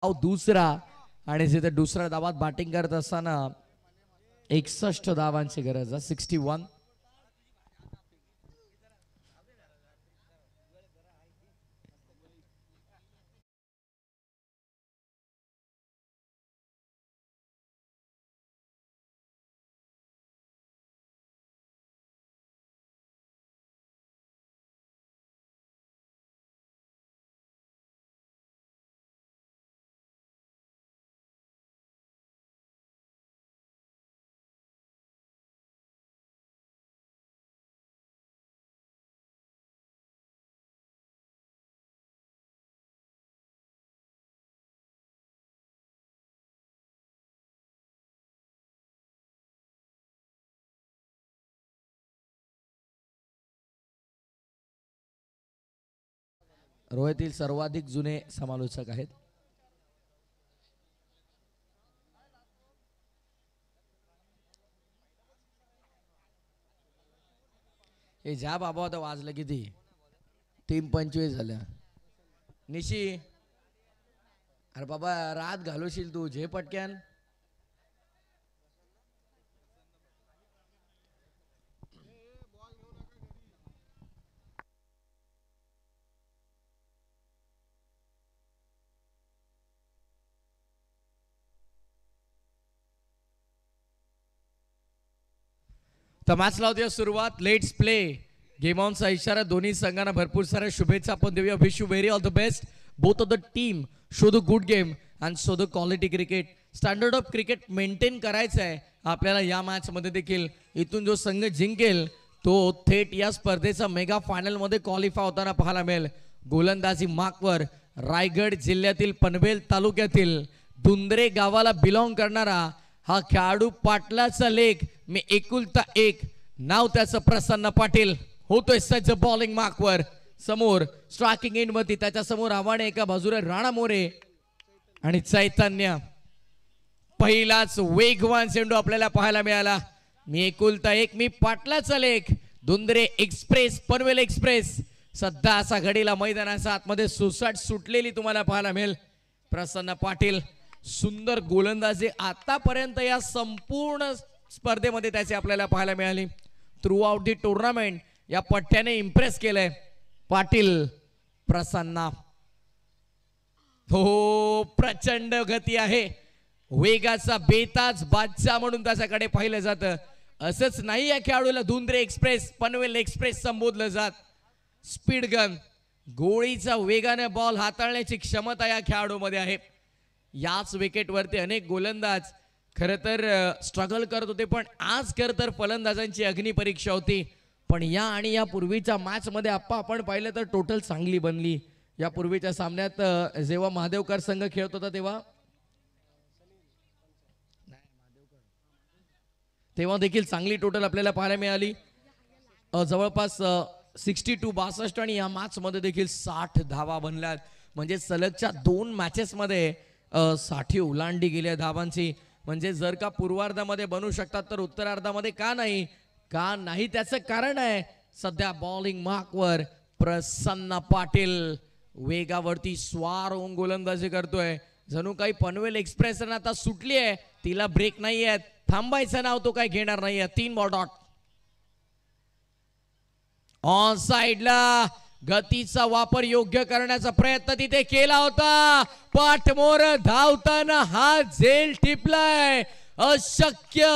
दूसरा आणि तिथे दुसऱ्या धावात बॅटिंग करत असताना 61 धावांची गरज आहे. 61. रोहितील सर्वाधिक जुने समालोचक आहेत. हे ज्या बाबा होता वाजलं किती 3:25 झाल्या. निशी अरे बाबा रात घालवशील तू झे पटक्यान. तर मॅच लावते सुरुवात. Let's play. गेम ऑनचा इशारा दोन्ही संघांना भरपूर साऱ्या शुभेच्छा आपण देऊया. Wish you very all the best both of the team. Show the good game and show the quality cricket. Standard of cricket maintain करायचं आहे आपल्याला या मॅच मध्ये देखील. इथून जो संघ जिंकेल तो थेट या स्पर्धेचा मेगा फायनल मध्ये क्वालिफाय होताना पाहायला मिळेल. गोलंदाजी मार्कवर रायगड जिल्ह्यातील पनवेल तालुक्यातील दुंद्रे गावाला बिलॉंग करणारा हा खेळाडू पाटलाचा लेख मी एकुलता एक. नाव त्याचं प्रसन्न पाटील. होतोय सज्ज बॉलिंग मार्कवर. समोर स्ट्रायकिंग एंड वरती त्याच्या समोर आव्हाने, एका बाजूला राणा मोरे आणि चैतन्य. पहिलाच वेगवान चेंडू आपल्याला पाहायला मिळाला. मी एकुलता एक मी पाटलाचा लेख. दुंद्रे एक्सप्रेस पनवेल एक्सप्रेस सध्या असा घडीला मैदानाच्या आतमध्ये सुसाट सुटलेली तुम्हाला पाहायला मिळेल. प्रसन्न पाटील सुंदर गोलंदाजी आतापर्यंत या संपूर्ण स्पर्धेमध्ये त्याची आपल्याला पाहायला मिळाली. थ्रू आउट दी टुर्नामेंट या पट्ट्याने इम्प्रेस केलंय पाटील. प्रसन्न हो प्रचंड गती आहे. वेगाचा बेताज बादशाह म्हणून त्याच्याकडे पाहिलं जातं. असंच नाही या खेळाडूला दुंद्रे एक्सप्रेस पनवेल एक्सप्रेस संबोधलं जात. स्पीड गन गोळीचा वेगाने बॉल हाताळण्याची क्षमता या खेळाडूमध्ये आहे. याच विकेटवरती अनेक गोलंदाज खरं तर स्ट्रगल करत होते, पण आज खरं तर फलंदाजांची अग्निपरीक्षा होती. पण या आणि या पूर्वीच्या मॅच मध्ये आपण पाहिलं तर टोटल चांगली बनली. या पूर्वीच्या सामन्यात जेव्हा महादेवकर संघ खेळत होता तेव्हा देखील चांगली टोटल आपल्याला पाहायला मिळाली. जवळपास 62 आणि या मॅच मध्ये देखील 60 धावा बनल्यात. म्हणजे सलगच्या 2 मॅचेस मध्ये 60 ओलांडी गेल्या धावांची. म्हणजे जर का पूर्वार्धामध्ये बनू शकतात तर उत्तरार्धामध्ये का नाही. त्याचं कारण आहे सध्या बॉलिंग मार्कवर प्रसन्न पाटील वेगावरती स्वार होऊन गोलंदाजी करतोय. जणू काही पनवेल एक्सप्रेस आता सुटली आहे, तिला ब्रेक नाही आहेत. थांबायचं नाव तो काय घेणार नाहीये. 3 बॉल डॉट. ऑन साइडला गतीचा वापर योग्य करण्याचा प्रयत्न तिथे केला होता. पाठमोर धावताना हा झेल टिपलाय. अशक्य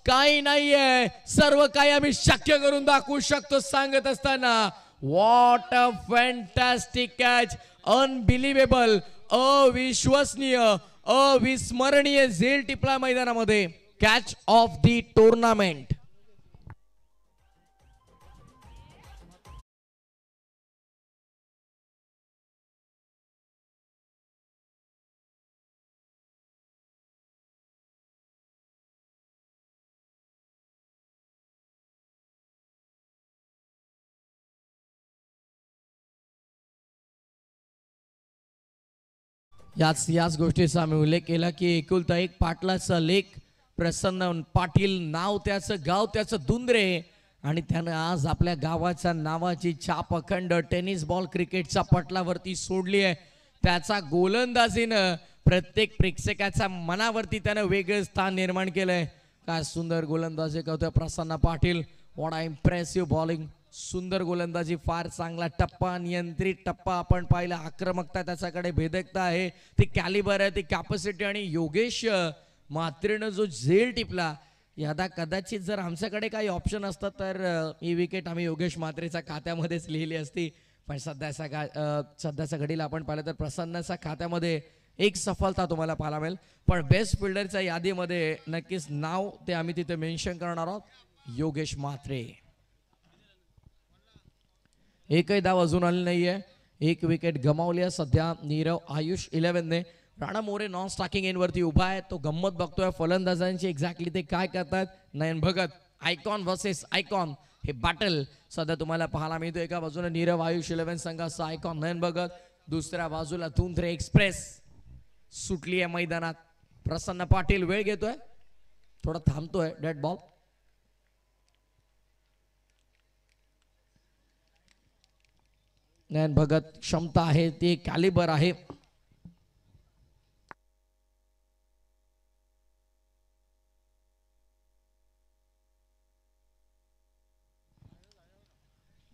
काही नाहीये, सर्व काही आम्ही शक्य करून दाखवू शकतो सांगत असताना what a fantastic catch. Unbelievable, अविश्वसनीय, अविस्मरणीय झेल टिपला मैदानामध्ये. Catch of the tournament. याच गोष्टीचा आम्ही उल्लेख केला की एकुलता एक पाटलाचा लेख प्रसन्न पाटील. नाव त्याचं, गाव त्याचं दुंद्रे. आणि त्यानं आज आपल्या गावाच्या नावाची छाप अखंड टेनिस बॉल क्रिकेटच्या पटलावरती सोडली आहे. त्याचा गोलंदाजीनं प्रत्येक प्रेक्षकाच्या मनावरती त्यानं वेगळं स्थान निर्माण केलंय. काय सुंदर गोलंदाजी करतोय Prasanna Patil. What a impressive bowling. सुंदर गोलंदाजी, फार चांगला टप्पा, नियंत्रित टप्पा आपण पाहिला. आक्रमकता त्याच्याकडे, भेदकता आहे, ती कॅलिबर आहे, ती कॅपॅसिटी. आणि योगेश म्हात्रेनं जो झेल टिपला, यादा कदाचित जर आमच्याकडे काही ऑप्शन असतं तर ही विकेट आम्ही योगेश म्हात्रेच्या खात्यामध्येच लिहिली असती. पण सध्याच्या घडीला आपण पाहिलं तर प्रसन्नच्या खात्यामध्ये एक सफलता तुम्हाला पाहायला मिळेल. पण बेस्ट फिल्डरच्या यादीमध्ये नक्कीच नाव ते आम्ही तिथे मेन्शन करणार आहोत, योगेश म्हात्रे. एकही धाव अजून आली नाहीये. एक विकेट गमावली आहे सध्या नीरव आयुष 11 ने. Rana More non striking end वरती उभा आहे. तो गंमत बघतोय फलंदाजांची एक्झॅक्टली ते काय करतात. नयन भगत आयकॉन वर्सेस आयकॉन हे बॅटल सध्या तुम्हाला पाहायला मिळतो. एका बाजूला नीरव आयुष 11 संघाचा आयकॉन नयन भगत, दुसऱ्या बाजूला दुंद्रे एक्सप्रेस सुटली आहे मैदानात. प्रसन्न पाटील वेळ घेतोय, थोडा थांबतोय. Dead ball. नयन भगत क्षमता आहे, ती कॅलिबर आहे.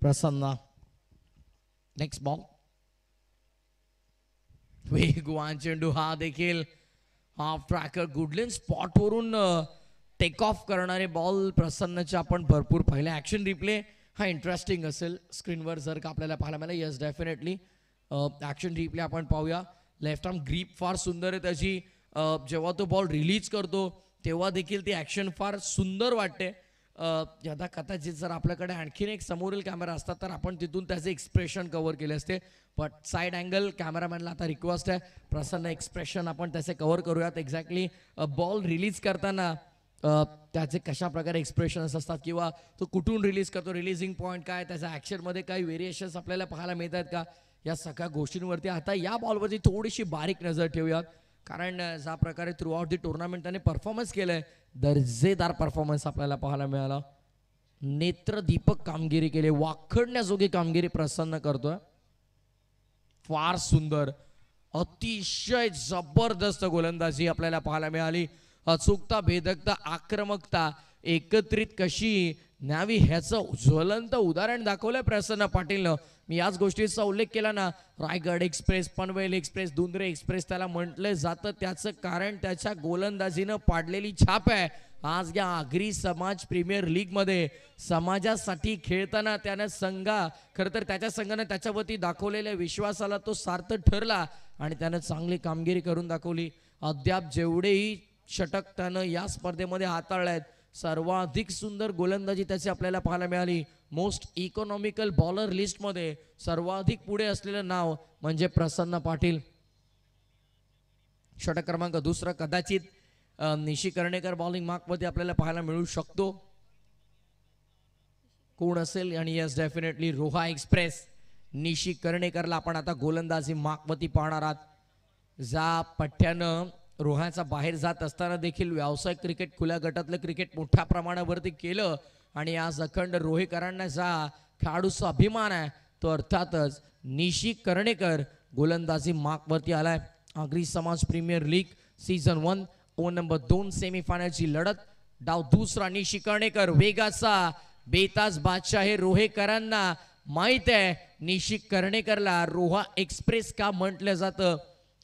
प्रसन्न. Next ball. वेगवान चेंडू हा देखील हाफ ट्रॅकर गुडलिन स्पॉट वरून टेक ऑफ करणारे बॉल प्रसन्नचे आपण भरपूर पाहिले. ऍक्शन रिप्ले हा इंटरेस्टिंग असेल स्क्रीनवर जर का आपल्याला पाहायला मिळाला. येस डेफिनेटली ऍक्शन रिप्ले आपण पाहूया. लेफ्ट आर्म ग्रीप फार सुंदर आहे त्याची. जेव्हा तो बॉल रिलीज करतो तेव्हा देखील ती ऍक्शन फार सुंदर वाटते. यदा कदाचित जर आपल्याकडे आणखीन एक समोरील कॅमेरा असतात तर आपण तिथून त्याचे एक्सप्रेशन कव्हर केले असते. बट साईड अँगल कॅमेरामॅनला आता रिक्वेस्ट आहे, प्रसन्न एक्सप्रेशन आपण त्याचे कव्हर करूयात. एक्झॅक्टली बॉल रिलीज करताना त्याचे कशा प्रकारे एक्सप्रेशन्स असतात किंवा तो कुठून रिलीज करतो, रिलीजिंग पॉईंट काय, त्याच्या ॲक्शनमध्ये काही व्हेरिएशन्स आपल्याला पाहायला मिळतात का, या सगळ्या गोष्टींवरती आता या बॉलवरती थोडीशी बारीक नजर ठेवूयात. कारण ज्या प्रकारे थ्रू आउट दी टुर्नामेंट त्याने परफॉर्मन्स केलंय, दर्जेदार परफॉर्मन्स आपल्याला पाहायला मिळाला. नेत्रदीपक कामगिरी केली, वाखडण्याजोगी कामगिरी प्रसन्न करतोय. फार सुंदर, अतिशय जबरदस्त गोलंदाजी आपल्याला पाहायला मिळाली. अचूकता, भेदकता, आक्रमकता एकत्रित कशी न्यावी ह्याचं ज्वलंत उदाहरण दाखवलंय प्रसन्न पाटीलनं. मी याच गोष्टीचा उल्लेख केला ना, Raigad Express, Panvel Express, Dundre Express त्याला म्हटलं जातं. त्याचं कारण त्याच्या गोलंदाजीनं पाडलेली छाप आहे. आज या आगरी समाज प्रीमियर लीग मध्ये समाजासाठी खेळताना त्यानं खरं तर त्याच्या संघानं त्याच्यावरती दाखवलेल्या विश्वासाला तो सार्थ ठरला आणि त्यानं चांगली कामगिरी करून दाखवली. अद्याप जेवढेही षटक त्यानं या स्पर्धेमध्ये हाताळले आहेत, सर्वाधिक सुंदर गोलंदाजी त्याची आपल्याला पाहायला मिळाली. मोस्ट इकॉनॉमिकल बॉलर लिस्टमध्ये सर्वाधिक पुढे असलेलं नाव म्हणजे प्रसन्न पाटील. षटक क्रमांक दुसरा कदाचित निशी कर्णेकर बॉलिंग मार्कमध्ये आपल्याला पाहायला मिळू शकतो. कोण असेल? आणि येस डेफिनेटली रोहा एक्सप्रेस. निशी कर्णेकरला आपण आता गोलंदाजी मार्कवरती पाहणार आहात. ज्या पठ्ठ्यानं रोहाचा बाहेर जात असताना देखील व्यावसायिक क्रिकेट, खुल्या गटातलं क्रिकेट मोठ्या प्रमाणावरती केलं आणि आज अखंड रोहेकरांना जा खेळाडूचा अभिमान आहे तो अर्थातच निशी कर्णेकर गोलंदाजी मार्कवरती आलाय. Agri Samaj premier league season 1 over number 2 सेमीफायनलची लढत. डाव दुसरा. निशी कर्णेकर वेगाचा बेताज बादशाह हे रोहेकरांना माहित आहे. निशी कर्णेकरला रोहा एक्सप्रेस का म्हटलं जातं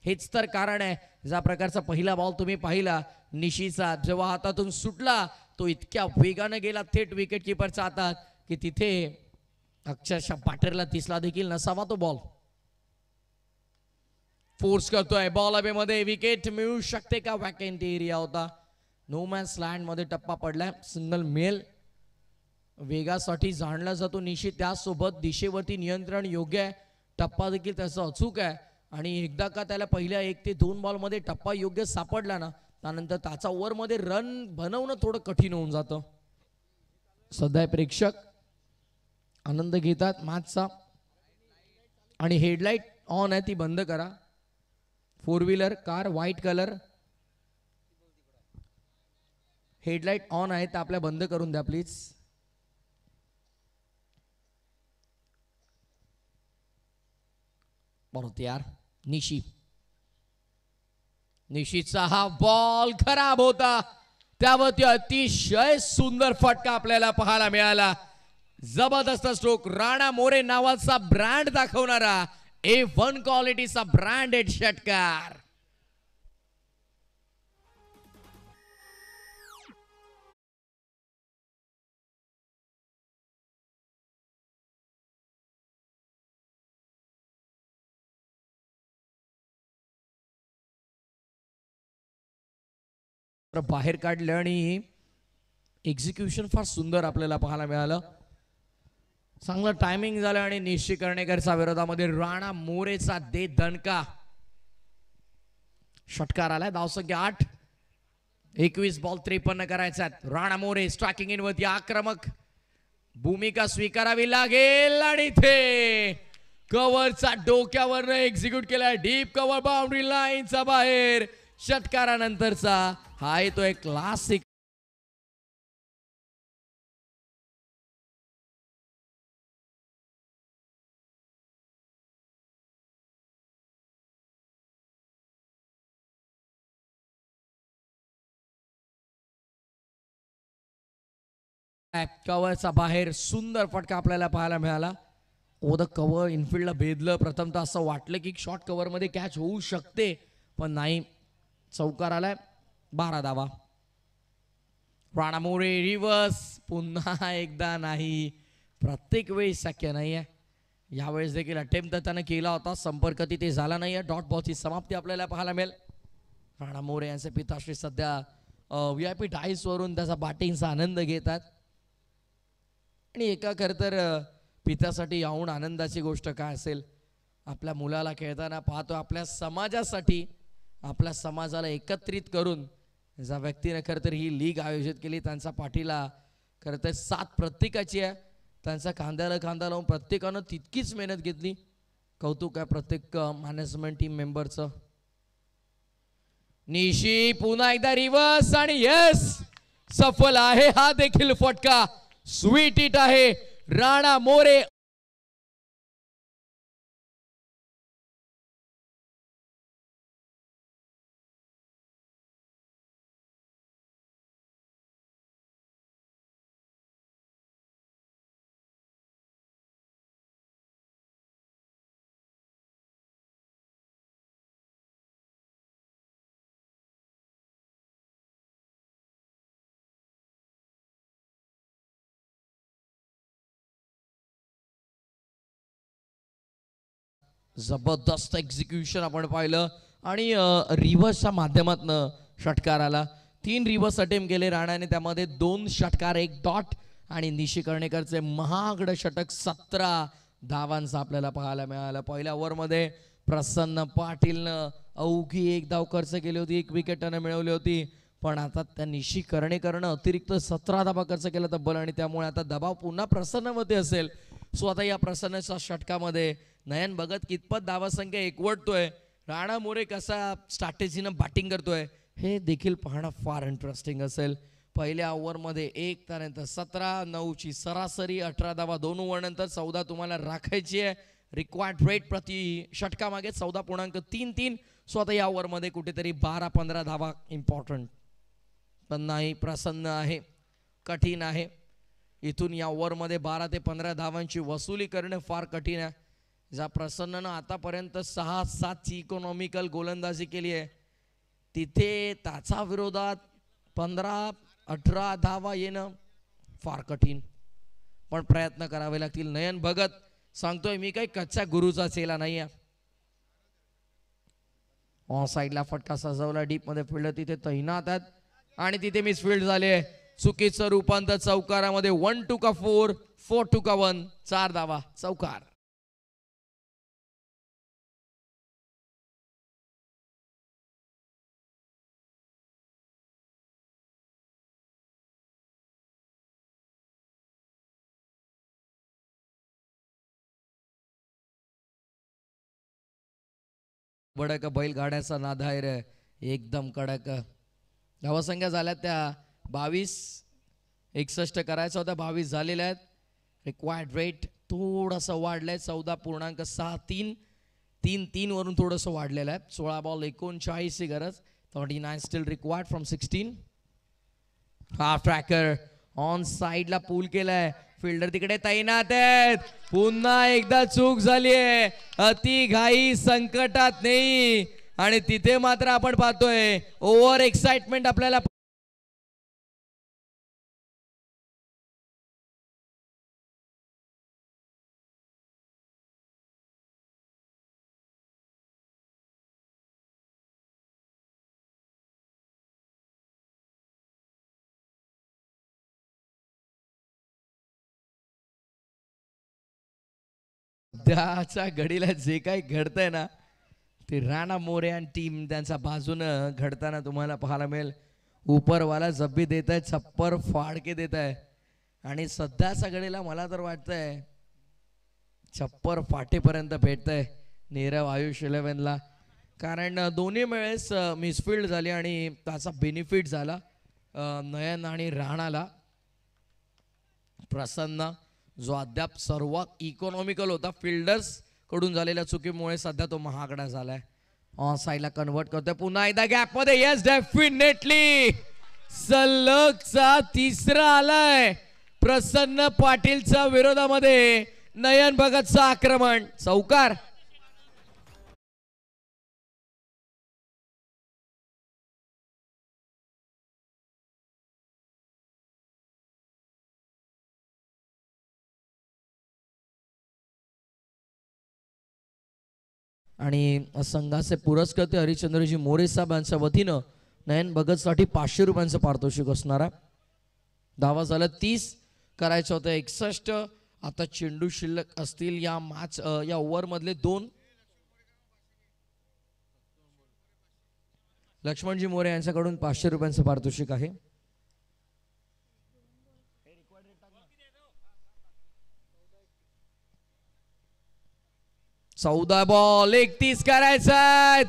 हेच तर कारण आहे. ज्या प्रकारचा पहिला बॉल तुम्ही पाहिला निशीचा, जेव्हा हातातून सुटला तो इतक्या वेगाने गेला थेट विकेट किपरच्या हातात की तिथे अक्षरशः बॅटरला दिसला देखील नसावा तो बॉल. फोर्स करतोय बॉल हवेमध्ये, विकेट मिळू शकते का? वॅकेंट एरिया होता. नो मॅन्स लँड मध्ये टप्पा पडलाय. Single male. वेगासाठी जाणला जातो निशी, त्यासोबत दिशेवरती नियंत्रण योग्य आहे. टप्पा देखील त्याचा अचूक आहे आणि एकदा का त्याला पहिल्या 1 ते 2 बॉल मध्ये टप्पा योग्य सापडला ना, त्यानंतर त्याचा ओव्हर मध्ये रन बनवणं थोडं कठीण होऊन जातं. सध्या प्रेक्षक आनंद घेतात मॅचचा. आणि हेडलाईट ऑन आहे ती बंद करा. 4 wheeler car white colour headlight on आहे तर आपल्या बंद करून द्या प्लीज. बरोबर यार. निशीचा हा बॉल खराब होता, त्यावरती अतिशय सुंदर फटका आपल्याला पाहायला मिळाला. जबरदस्त स्ट्रोक. राणा मोरे नावाचा ब्रँड दाखवणारा A1 क्वालिटीचा ब्रँडेड षटकार. बाहेर काढलं आणि एक्झिक्युशन फार सुंदर आपल्याला पाहायला मिळालं. चांगलं टायमिंग झालं आणि निशी कर्णेकरच्या विरोधामध्ये राणा मोरेचा दे दणका षटकार आलाय. धावसंख्या 8. 21 बॉल 53 करायचा. राणा मोरे स्ट्रायकिंग इन वरती आक्रमक भूमिका स्वीकारावी लागेल आणि इथे कव्हरचा डोक्यावर एक्झिक्यूट केलाय. डीप कव्हर बाउंड्री लाईनचा बाहेर. षटकारानंतरचा हा आहे तो एक क्लासिक कव्हरचा बाहेर सुंदर फटका आपल्याला पाहायला मिळाला. ओ द कव्हर इनफिल्डला भेदलं. प्रथमतः असं वाटलं की शॉर्ट कव्हरमध्ये कॅच होऊ शकते, पण नाही. चौकार आलाय. 12 धावा. राणा मोरे रिव्हर्स पुन्हा एकदा नाही. प्रत्येक वेळी शक्य नाही आहे. यावेळेस देखील अटेम्प्ट त्यानं केला होता, संपर्क तिथे झाला नाही आहे. डॉट बॉलची समाप्ती आपल्याला पाहायला मिळेल. राणा मोरे यांचे पिताश्री सध्या VIP डाईस वरून त्याचा बॅटिंगचा आनंद घेतात. आणि एका खरं तर पित्यासाठी याहून आनंदाची गोष्ट काय असेल. आपल्या मुलाला खेळताना पाहतो, आपल्या समाजासाठी, आपल्या समाजाला एकत्रित करून ज्या व्यक्तीने खरं तर ही लीग आयोजित केली, त्यांच्या पाठीला खरं तर 7 प्रत्येकाची आहे. त्यांचा खांद्याला खांदा लावून प्रत्येकानं तितकीच मेहनत घेतली. कौतुक आहे प्रत्येक मॅनेजमेंट टीम मेंबरचं. निशी पुन्हा एकदा रिव्हर्स आणि यस, सफल आहे हा देखील फटका. स्वीट हिट आहे. राणा मोरे जबरदस्त एक्झिक्युशन आपण पाहिलं आणि रिव्हर्सच्या माध्यमातून षटकार आला. 3 रिव्हर्स अटेम्प्ट केले राणाने, त्यामध्ये 2 षटकार 1 डॉट आणि निशी कर्णेकरचे महागड षटक 17 धावांचा आपल्याला पाहायला मिळाला. पहिल्या ओव्हरमध्ये प्रसन्न पाटीलनं अवघी 1 धाव खर्च केली होती, 1 विकेट त्यानं मिळवली होती. पण आता त्या निशी कर्णेकरनं अतिरिक्त 17 धावा खर्च केला तब्बल, आणि त्यामुळे आता दबाव पुन्हा प्रसन्नमध्ये असेल. सो आता या प्रसन्नच्या षटकामध्ये नयन भगत कितपत धावासंख्या एकवटतोय, राणा मोरे कसा स्ट्रॅटेजीनं बॅटिंग करतोय, हे देखील पाहणं फार इंटरेस्टिंग असेल. पहिल्या ओव्हरमध्ये 1 त्यानंतर 17, 9ची सरासरी, 18 धावा 2 ओव्हरनंतर 14 तुम्हाला राखायची आहे. रिक्वायर्ड रेट प्रति षटकामागे 14.33. सो आता या ओव्हरमध्ये कुठेतरी 12-15 धावा इम्पॉर्टंट, पण नाही. प्रसन्न आहे, कठीण आहे. इथून या ओव्हरमध्ये 12 ते 15 धावांची वसुली करणे फार कठीण आहे. ज्या प्रसन्ननं आतापर्यंत 6-7ची इकॉनॉमिकल गोलंदाजी केली आहे, तिथे त्याचा विरोधात 15-18 धावा येणं फार कठीण, पण प्रयत्न करावे लागतील. नयन भगत सांगतोय, मी काही कच्च्या गुरुचा चेला नाही आहे. ऑन साईडला फटका सजवला, डीप मध्ये फिल्ड तिथे तैनात आहेत आणि तिथे मिसफिल्ड झाले. चुकीचं रूपांतर चौकारामध्ये. 1 का 4, 4 का 1, 4 धावा, चौकार. बडक बैलगाड्याचा नाद आहे रे, एकदम कडक. धावसंख्या झाल्या त्या 22, 61 करायचं होत्या, 22 झालेल्या आहेत. रिक्वायर्ड रेट थोडंसं वाढलंय, 14.63, 3-3 वरून थोडंसं वाढलेलं आहे. 16 बॉल 39 ची गरज. 39 steel required from 16. Half tracker on साइडला पूल केलाय, फिल्डर तिकडे तैनात आहेत. पुन्हा एकदा चूक झालीये, अति घाई संकटात नाही, आणि तिथे मात्र आपण पाहतोय ओव्हर एक्साइटमेंट आपल्याला. त्याच्या घडीला जे काही घडतंय ना, ते राणा मोरे आणि टीम त्यांच्या बाजूनं घडताना तुम्हाला पाहायला मिळेल. उपरवाला जब्बी देत आहे, छप्पर फाडके देत आहे, आणि सध्याच्या घडीला मला तर वाटतंय छप्पर फाटेपर्यंत भेटतंय नीरव आयुष 11ला. कारण दोन्ही वेळेस मिसफिल्ड झाली आणि त्याचा बेनिफिट झाला नयन आणि राणाला. प्रसन्न जो अद्याप सर्वात इकॉनॉमिकल होता, फिल्डर्स कडून झालेल्या चुकीमुळे सध्या तो महागडा झालाय. ऑन साइडला कन्वर्ट करतोय पुन्हा एकदा गॅप मध्ये. येस डेफिनेटली सलगचा 3रा आलाय. प्रसन्न पाटीलच्या विरोधामध्ये नयन भगतचं आक्रमण. चौकार. आणि संघाचे पुरस्कर्ते हरिश्चंद्रजी मोरे साहेब यांच्या वतीनं नयन भगतसाठी 500 रुपयांचं पारितोषिक असणारा. धावा झाला 30, करायचं होतं 61. आता चेंडू शिल्लक असतील या मॅच या ओव्हर मधले 2. लक्ष्मणजी मोरे यांच्याकडून 500 रुपयांचं पारितोषिक आहे. चौदा बॉल 31 करायचायत.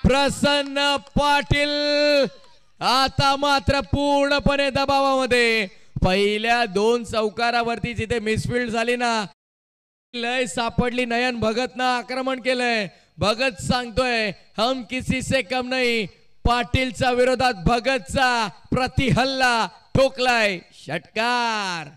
प्रसन्न पाटील आता मात्र पूर्णपणे दबावामध्ये. पहिल्या 2 चौकारावरती जिथे मिसफिल्ड झाली ना, लय सापडली. नयन भगतनं आक्रमण केलंय. भगत सांगतोय हम किसी से कम नाही. पाटीलच्या विरोधात भगतचा प्रतिहल्ला ठोकलाय. षटकार.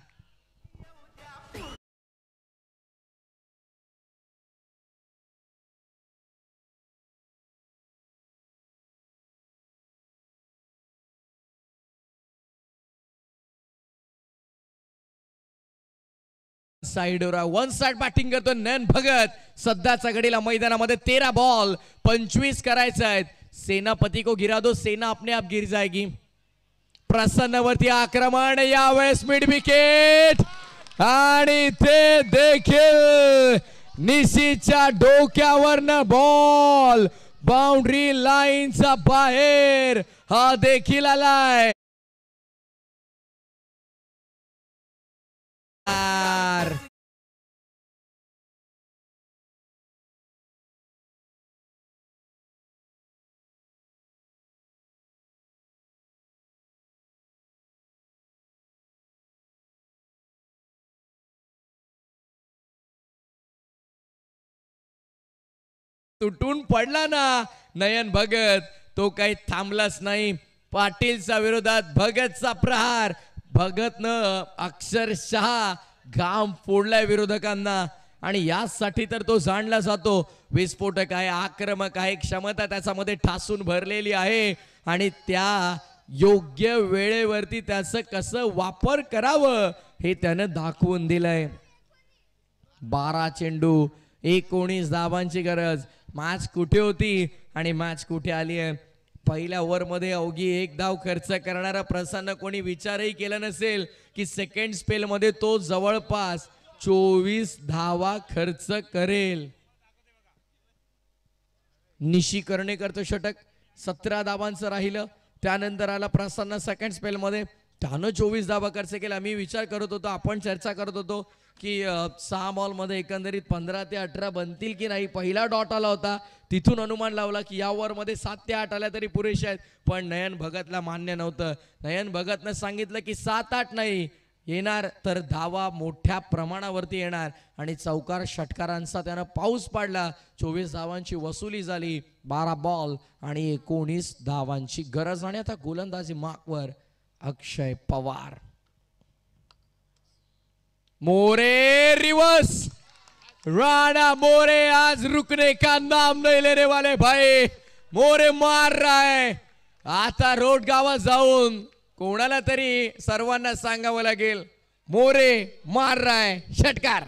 साइडवर 1 साइड बॅटिंग करतो नयन भगत. सध्याच्या घडीला मैदानामध्ये 13 बॉल 25 करायचे आहेत. सेनापति को गिरा दो, सेना अपने आप गिर जाएगी. प्रसन्नवरती आक्रमण. यावेळेस मिड विकेट आणि ते देखील निशीच्या डोक्यावरनं बॉल बाउंड्री लाईनच्या बाहेर. हा देखील आलाय. तुटून पडला ना नयन भगत, तो काही थांबलाच नाही. पाटीलच्या विरोधात भगतचा प्रहार. भगतनं अक्षरशः घाम फोडलाय विरोधकांना आणि यासाठी तर तो जाणला जातो. विस्फोटक आहे, आक्रमक आहे, क्षमता त्याच्यामध्ये ठासून भरलेली आहे आणि त्या योग्य वेळेवरती त्याचं कसं वापर करावं हे त्यानं दाखवून दिलंय. 12 चेंडू 19 धावांची गरज. मॅच कुठे होती आणि मॅच कुठे आली आहे. पहिल्या ओव्हर मध्ये अवघी 1 धाव खर्च करणारा प्रसन्न कोणी विचारही केला नसेल की सेकंड स्पेल मध्ये तो जवळपास 24 धावा खर्च करेल. निशी कर्णेकरचं षटक 17 धावांचं राहिलं. त्यानंतर आला प्रसन्न सेकंड स्पेल मध्ये, त्यानं 24 धावा खर्च केला. मी विचार करत होतो, आपण चर्चा करत होतो की 6 बॉल मध्ये एकंदरीत 15 ते 18 बनतील की नाही. पहिला डॉट आला होता, तिथून अनुमान लावला की या ओव्हर मध्ये 7 ते 8 आल्या तरी पुरेशा आहेत. पण नयन भगतला मान्य नव्हतं. नयन भगतनं सांगितलं की 7-8 नाही, येणार तर धावा मोठ्या प्रमाणावरती येणार आणि चौकार षटकारांचा त्यानं पाऊस पाडला. 24 धावांची वसुली झाली. 12 बॉल आणि 19 धावांची गरज. आणि आता गोलंदाजी मार्कवर अक्षय पवार. मोरे रिवर्स. राणा मोरे आज रुकने का नाम नहीं लेने वाले भाई. मोरे मार रहा है. आता रोड गावात जाऊन कोणाला तरी सर्वांना सांगावं लागेल, मोरे मार रहा है. षटकार.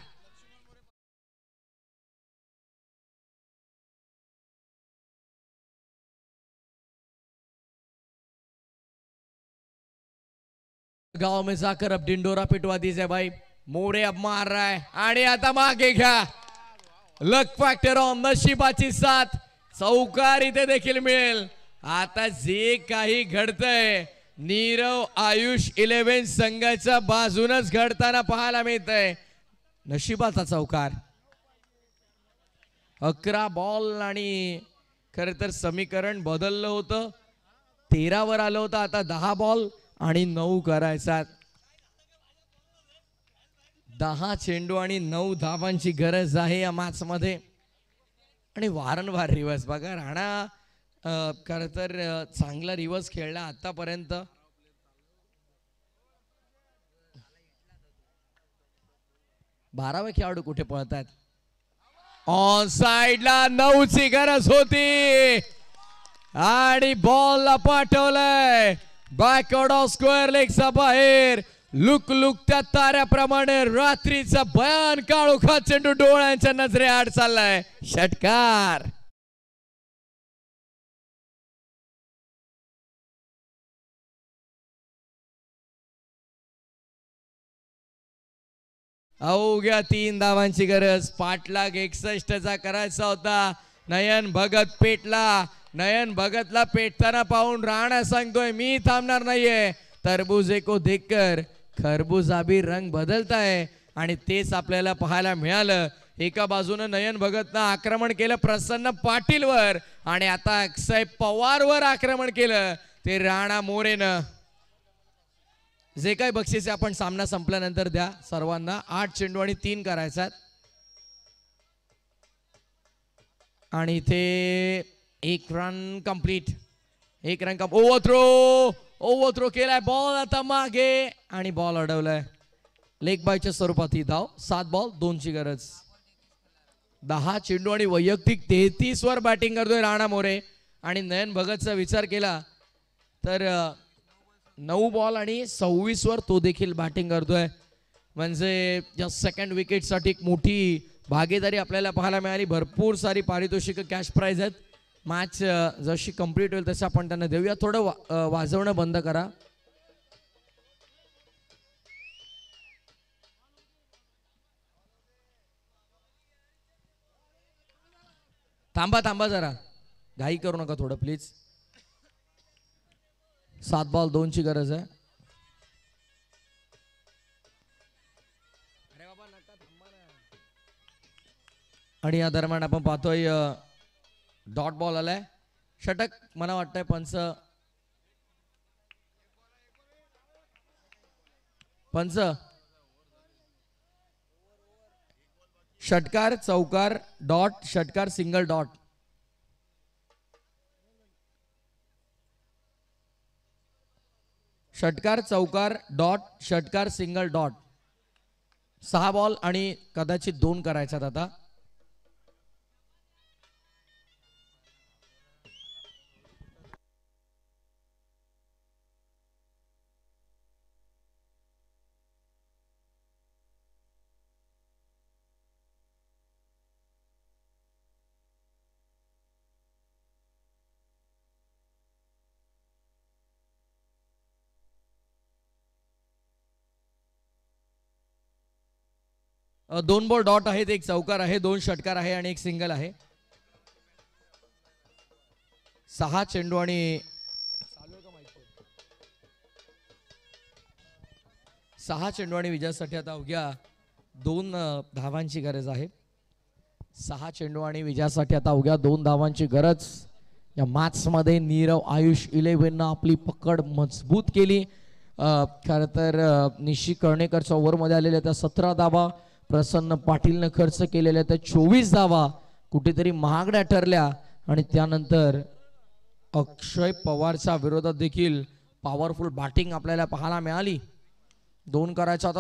गांव में जाकर अब डिंडोरा पिटवा दीजिए भाई. मोरे अब मार रहा है आणि आता मागे घ्या. लक फॅक्टर ऑन, नशिबाची साथ. चौकार इथे देखील मिळेल. आता जे काही घडतंय नीरव आयुष 11 संघाच्या बाजूनच घडताना पाहायला मिळतंय. नशिबाचा चौकार. 11 बॉल आणि खरं तर समीकरण बदललं होतं. 13 वर आलं होतं, आता 10 बॉल आणि 9 करायचा. 10 चेंडू आणि 9 धावांची गरज आहे या मॅच मध्ये. आणि वारंवार रिवर्स. बघा राणा खरं तर चांगला रिवर्स खेळला आतापर्यंत. 12वे खेळाडू कुठे पळतायत. ऑन साइडला 9ची गरज होती आणि बॉलला पाठवलंय बॅकवर्ड ऑफ स्क्वेअर लेगचा बाहेर. लुकलुकत्या ताऱ्याप्रमाणे रात्रीचा भयान काळोखा चेंडू डोळ्यांच्या नजरेआड चाललाय. षटकार. अवघ्या 3 धावांची गरज. पाठलाग 61चा करायचा होता. नयन भगत पेटला. नयन भगतला पेटताना पाहून राणा सांगतोय मी थांबणार नाहीये. तरबूजे को देखकर खरबूजा भी रंग बदलता है आणि तेच आपल्याला पाहायला मिळालं. एका बाजूने नयन भगतनं आक्रमण केलं प्रसन्न पाटीलवर आणि आता अक्षय पवारवर आक्रमण केलं ते राणा मोरेनं. जे काही बक्षीस आपण सामना संपल्यानंतर द्या सर्वांना. 8 चेंडू आणि 3 करायचा आणि इथे 1 रन कंप्लीट. 1 रन ओव्हरथ्रो केलाय. बॉल आता मागे आणि बॉल अडवलाय. लेग बायच्या स्वरूपात ही धाव. 7 बॉल 2ची गरज. 10 चेंडू आणि वैयक्तिक 33 वर बॅटिंग करतोय राणा मोरे. आणि नयन भगतचा विचार केला तर 9 बॉल आणि 26 वर तो देखील बॅटिंग करतोय. म्हणजे या सेकंड विकेट साठी एक मोठी भागीदारी आपल्याला पाहायला मिळाली. भरपूर सारी पारितोषिक कॅश प्राइज आहेत. मॅच जशी कंप्लीट होईल तसं आपण त्यांना देऊया. थोडं वाजवणं बंद करा. थांबा जरा घाई करू नका थोडं प्लीज. 7 बॉल 2ची गरज आहे. आणि या दरम्यान आपण पाहतोय डॉट बॉल आलाय. षटक मला वाटतंय पंच षटकार चौकार डॉट षटकार सिंगल डॉट. षटकार चौकार डॉट षटकार सिंगल डॉट. 6 बॉल आणि कदाचित 2 करायच्यात आता. दोन बॉल डॉट आहेत. 1 चौकार आहे. 2 षटकार आहे आणि 1 सिंगल आहे. 6 चेंडू आणि 6 चेंडू आणि विजयासाठी आता अवघ्या 2 धावांची गरज आहे. 6 चेंडू आणि विजयासाठी आता अवघ्या 2 धावांची गरज. या मॅच मध्ये नीरव आयुष 11 आपली पकड मजबूत केली. खर तर निशी कर्णेकरच्या ओव्हरमध्ये आलेल्या त्या 17 धावा. प्रसन्न पाटीलनं खर्च केलेल्या त्या 24 धावा कुठेतरी महागड्या ठरल्या. आणि त्यानंतर अक्षय पवारच्या विरोधात देखील पॉवरफुल बॅटिंग आपल्याला पाहायला मिळाली. 2 करायचा आता